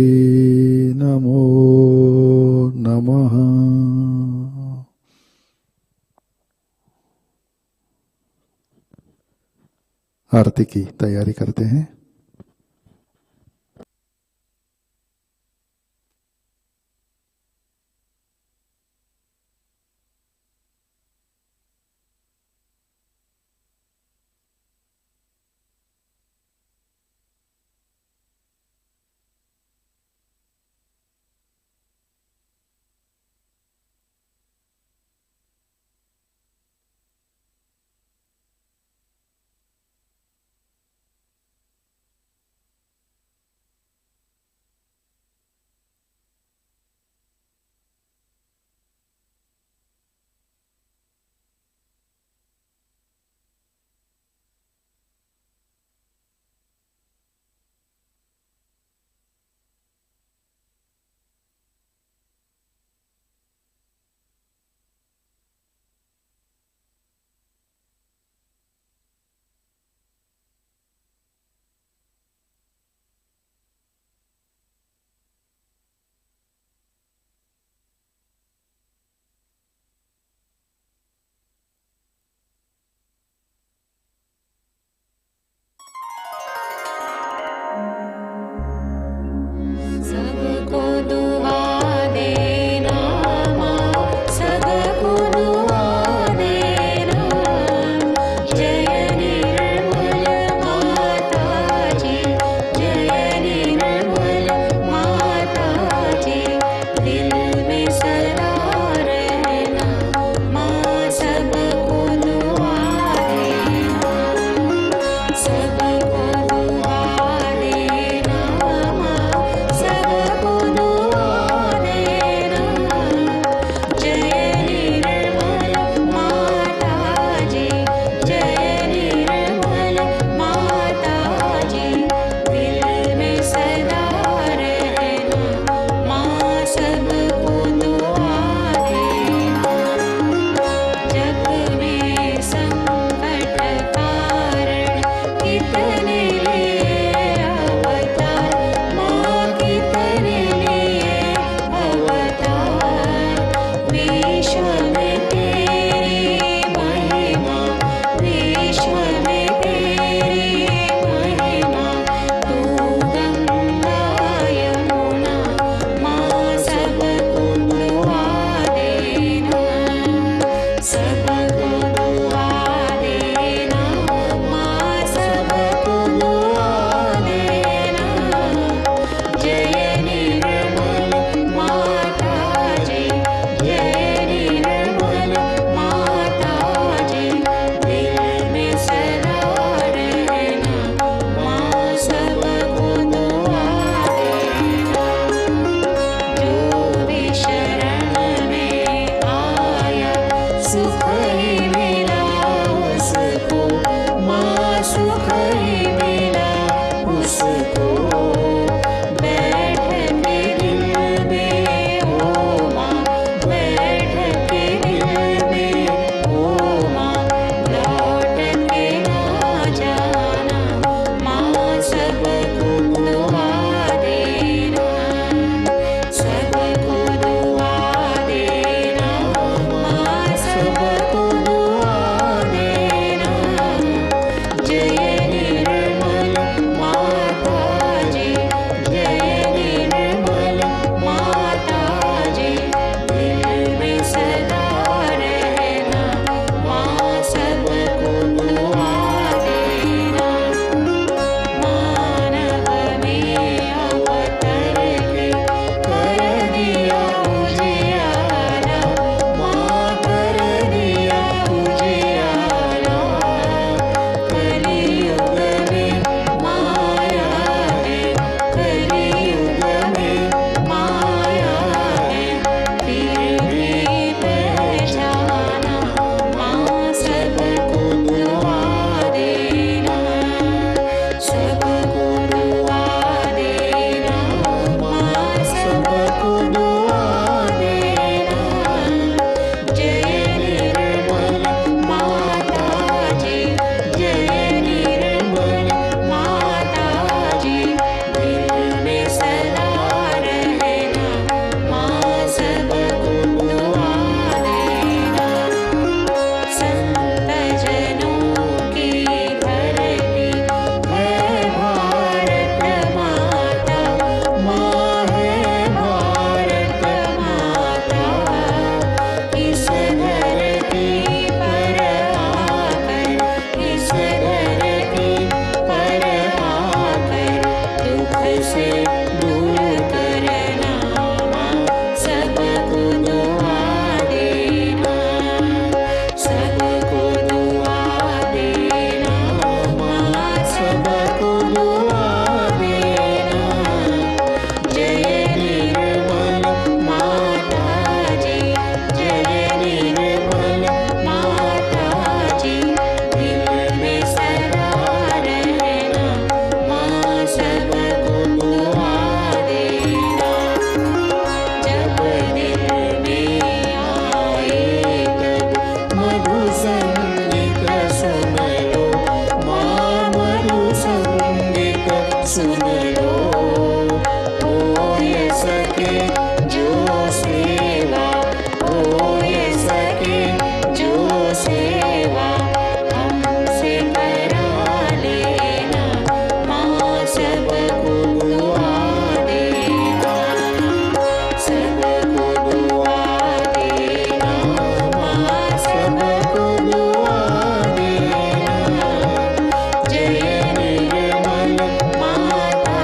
नमो नमः। आरती की तैयारी करते हैं। सबको दुआ देना। सुन लो हो ये सके जो सेवा, हो ये सके जो सेवा हमसे करा लेना, माँ सबको दुआ देना, सबको दुआ देना, माँ सबको दुआ देना। जय निर्मल माता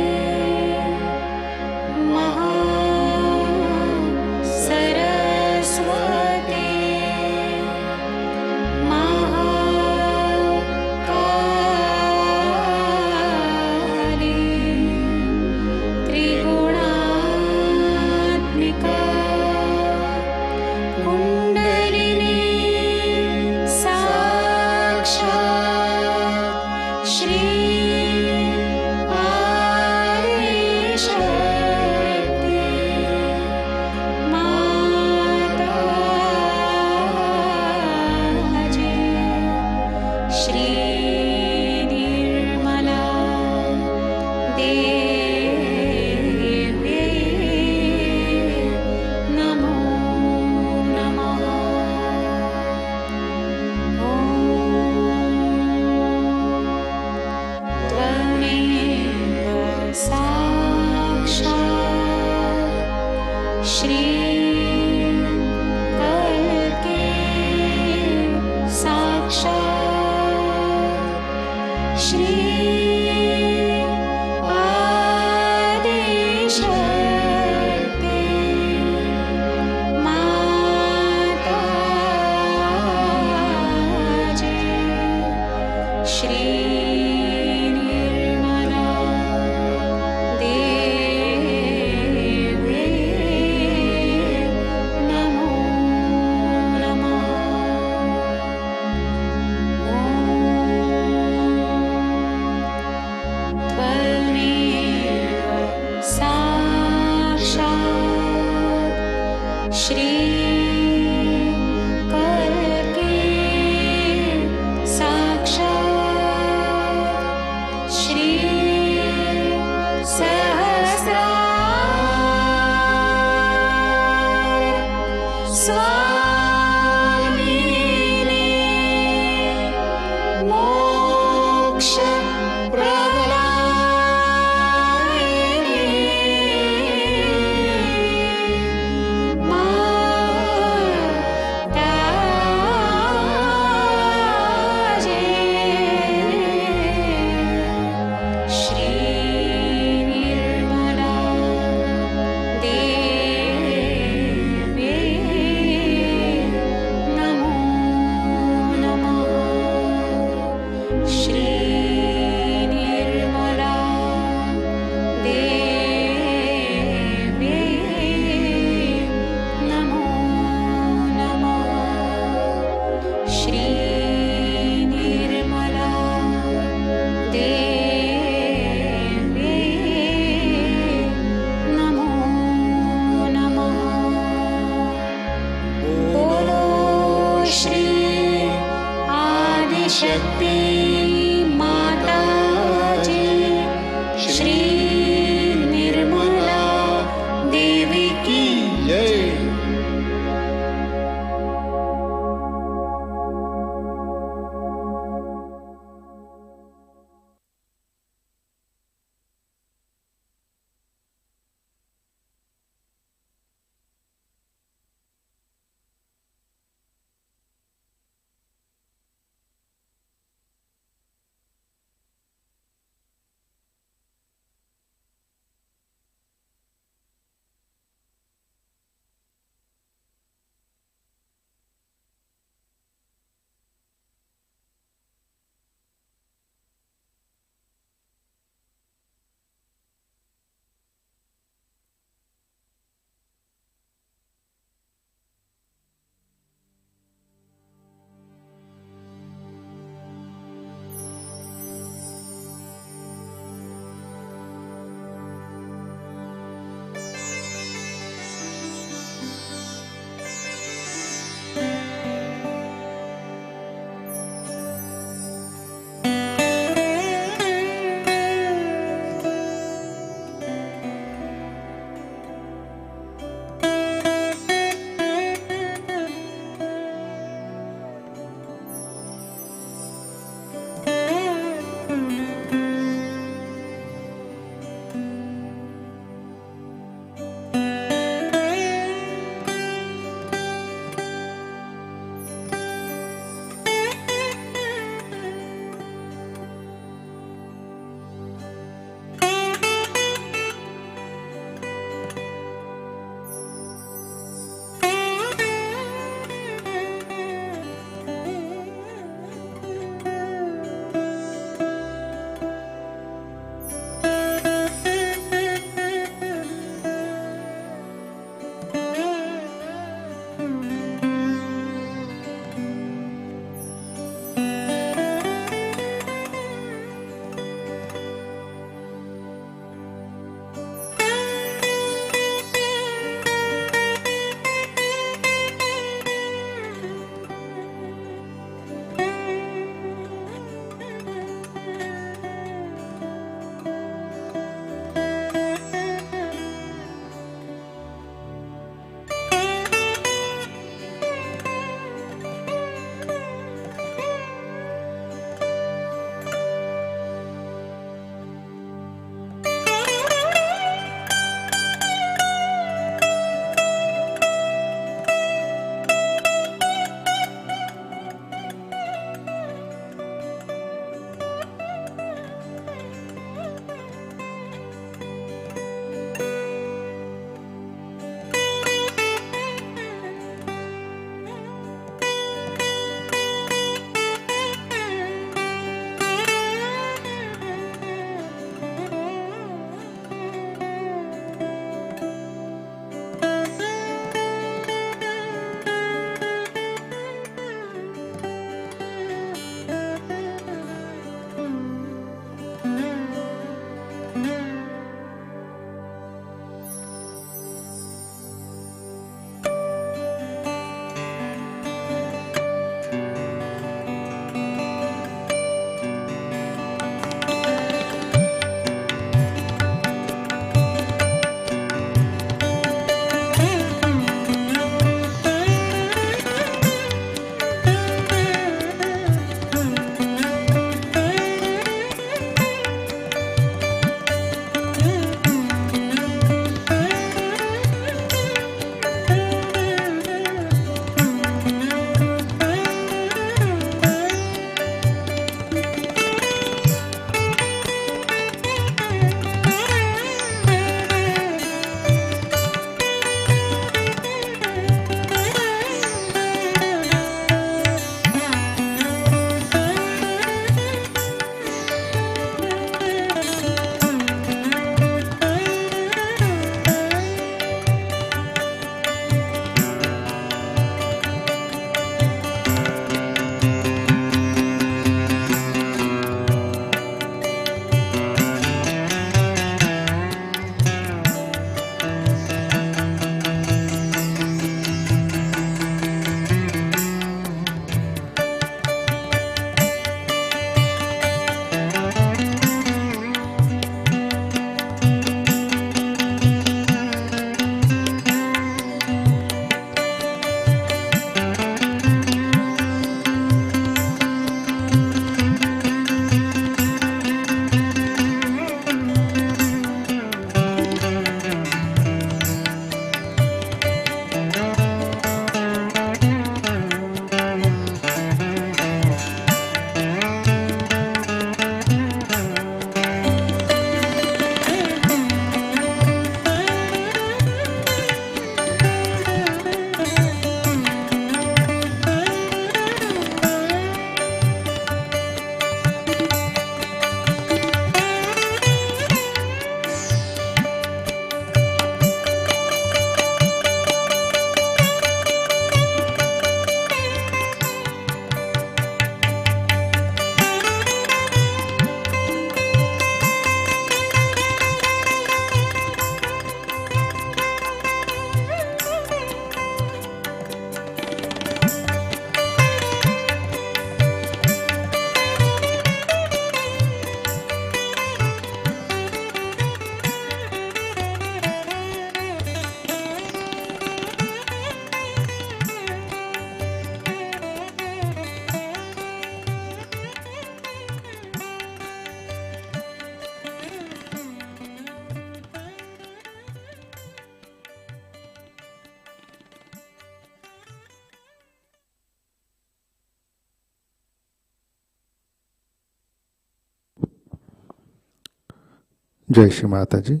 जय श्री माता जी।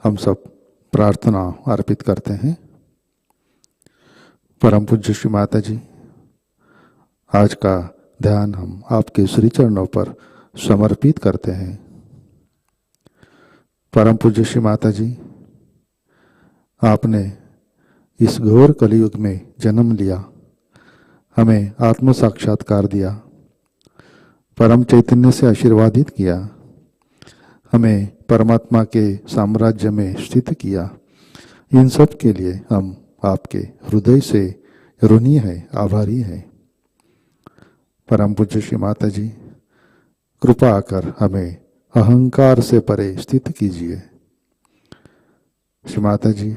हम सब प्रार्थना अर्पित करते हैं। परम पूज्य श्री माता जी, आज का ध्यान हम आपके श्री चरणों पर समर्पित करते हैं। परम पूज्य श्री माता जी, आपने इस घोर कलयुग में जन्म लिया, हमें आत्म साक्षात्कार दिया, परम चैतन्य से आशीर्वादित किया, हमें परमात्मा के साम्राज्य में स्थित किया। इन सब के लिए हम आपके हृदय से ऋणी हैं, आभारी हैं। परम पूज्य श्री माता जी, कृपा कर हमें अहंकार से परे स्थित कीजिए। श्री माता जी,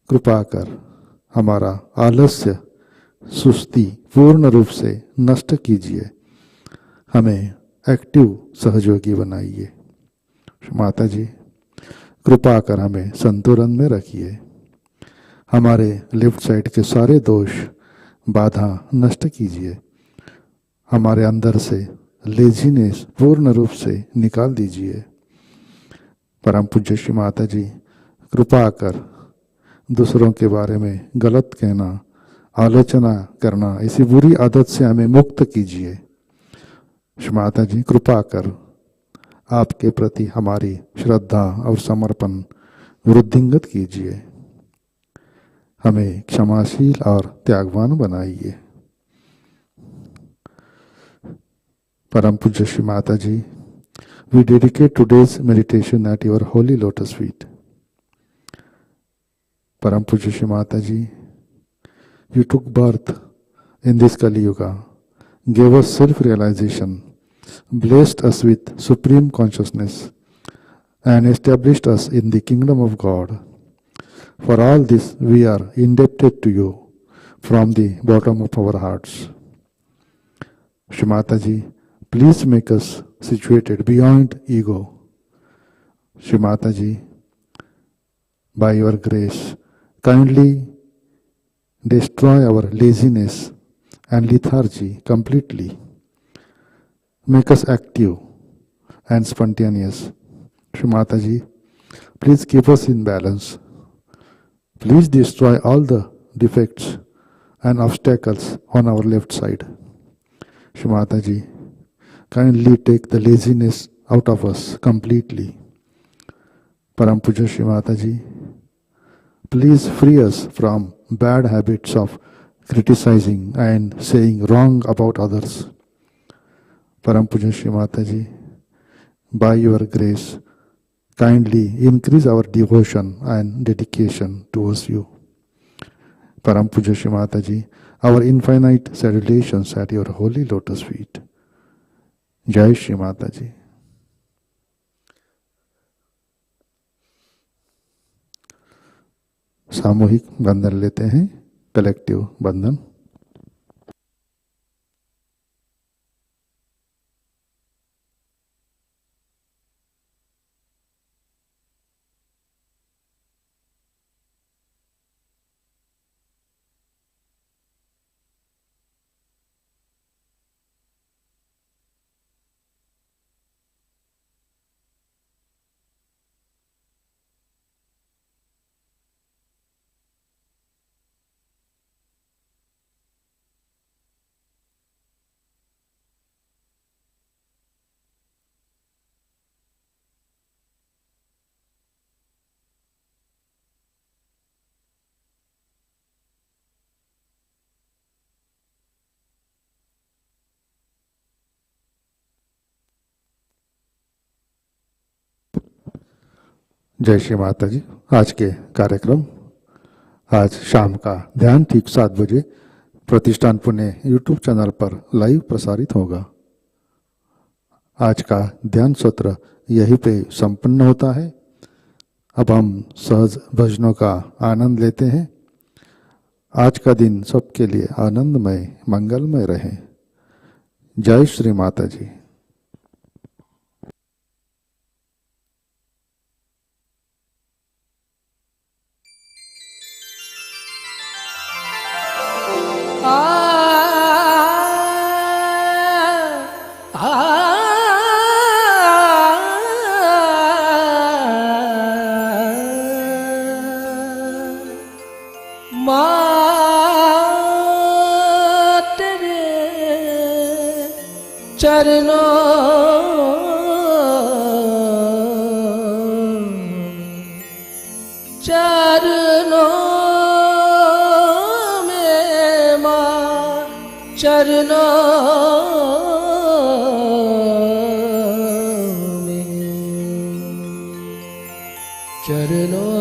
कृपा कर हमारा आलस्य सुस्ती पूर्ण रूप से नष्ट कीजिए, हमें एक्टिव सहयोगी बनाइए। माता जी, कृपा कर हमें संतुलन में रखिए, हमारे लेफ्ट साइड के सारे दोष बाधा नष्ट कीजिए, हमारे अंदर से लेजीनेस पूर्ण रूप से निकाल दीजिए। परम पूज्य श्री माता जी, कृपा कर दूसरों के बारे में गलत कहना, आलोचना करना, ऐसी बुरी आदत से हमें मुक्त कीजिए। श्री माता जी, कृपा कर आपके प्रति हमारी श्रद्धा और समर्पण वृद्धिंगत कीजिए, हमें क्षमाशील और त्यागवान बनाइए। परम पूज्य श्री माता जी, we dedicate today's meditation at your holy lotus feet. परम पूज्य श्री माता जी, you took birth in this Kali Yuga, gave us self-realization, blessed us with supreme consciousness, and established us in the kingdom of God. For all this, we are indebted to you from the bottom of our hearts. Shri Mataji, please make us situated beyond ego. Shri Mataji, by your grace, kindly destroy our laziness and lethargy completely. Make us active and spontaneous. Shri Mataji, please keep us in balance. Please destroy all the defects and obstacles on our left side. Shri Mataji, kindly take the laziness out of us completely. Param Puja Shri Mataji, please free us from bad habits of criticizing and saying wrong about others. Param Puja Shri Mataji, by your grace, kindly increase our devotion and dedication towards you. Param Puja Shri Mataji, our infinite salutations at your holy lotus feet. Jai Shri Mataji. सामूहिक बंधन लेते हैं, collective बंधन। जय श्री माता जी। आज के कार्यक्रम, आज शाम का ध्यान ठीक 7 बजे प्रतिष्ठान पुणे यूट्यूब चैनल पर लाइव प्रसारित होगा। आज का ध्यान सत्र यहीं पे संपन्न होता है। अब हम सहज भजनों का आनंद लेते हैं। आज का दिन सबके लिए आनंदमय, मंगलमय रहे। जय श्री माता जी। चरणों चरणों में माँ चरणों चरणों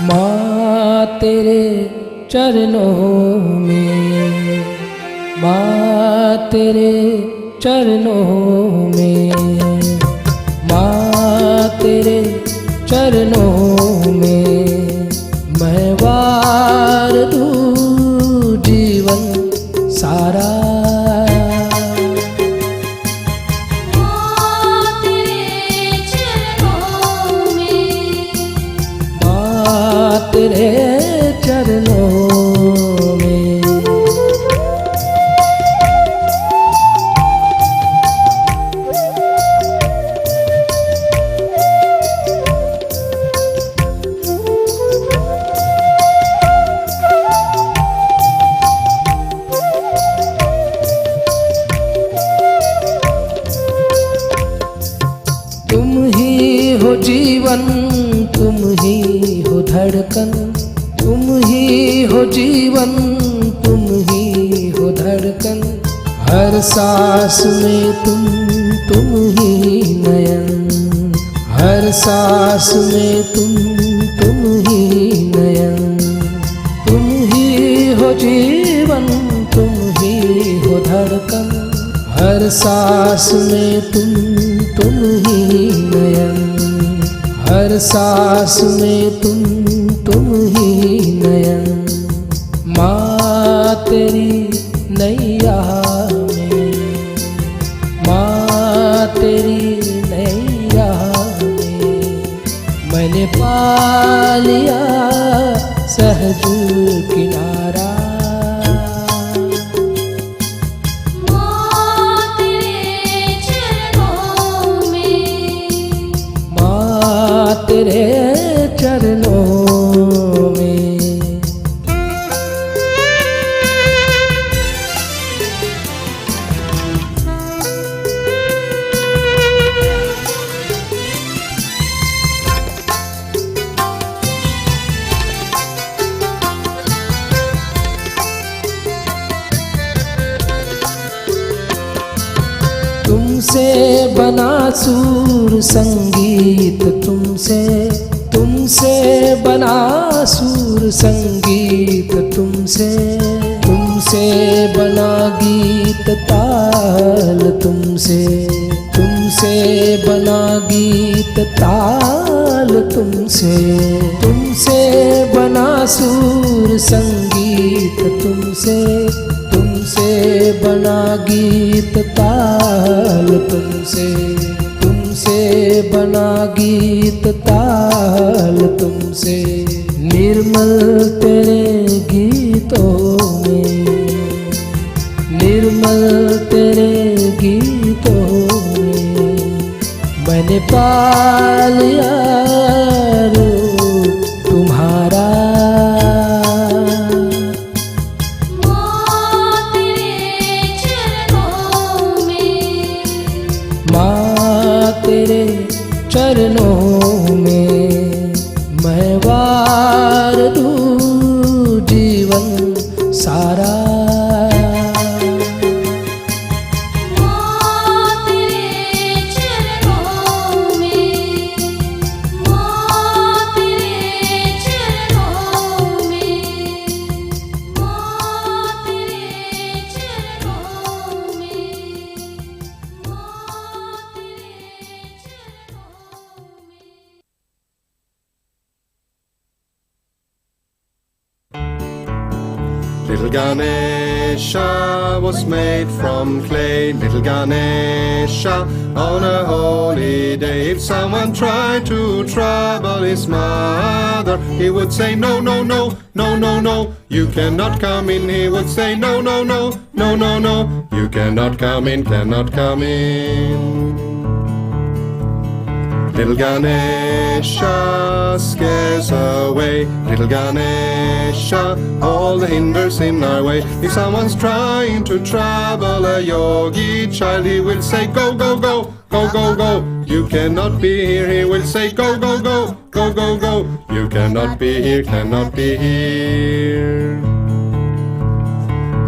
माँ तेरे चरणों में माँ तेरे चरणों में माँ तेरे चरणों में मैं वार दूँ जीवन सारा तेरे चरणों में तुम ही हो जीवन तुम ही हो धड़कन तुम ही हो जीवन तुम ही हो धड़कन हर सांस में तुम ही नयन हर सांस में तुम ही नयन तुम ही हो जीवन तुम ही हो धड़कन हर सांस में तुम ही नयन हर सांस में तुम ही नयन माँ तेरी नैया में माँ तेरी नैया में मैंने पा लिया सहज किनारा तेरे चरणों में तुमसे बना सुर संगीत तुमसे बना सुर संगीत तुमसे बना गीत ताल तुमसे बना गीत ताल तुमसे बना सुर संगीत तुमसे बना गीत ताल तुमसे बना गीत ताल तुमसे निर्मल तेरे गीतों में निर्मल तेरे गीतों में मैंने पा लिया रूप तुम्हारा तेरे चरणों में मैं वार दूँ जीवन सारा Ganesha was made from clay. Little Ganesha on a holy day. If someone tried to trouble his mother, he would say, no, no, no, no, no, no, you cannot come in. He would say, no, no, no, no, no, no, you cannot come in, cannot come in. Little Ganesha scares away. Little Ganesha all the hinders in our way. If someone's trying to trouble a yogi child, he will say, go, go, go, go, go, go, you cannot be here. He will say, go, go, go, go, go, go, you cannot be here, cannot be here.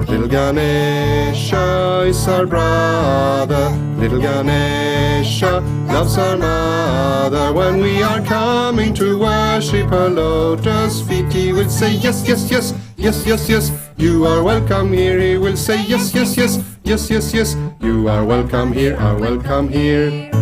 Little Ganesha is our brother. Little Ganesha loves our mother. When we are coming to worship her lotus feet, he will say, yes, yes, yes, yes, yes, yes, you are welcome here. He will say, yes, yes, yes, yes, yes, yes, you are welcome here, are welcome here.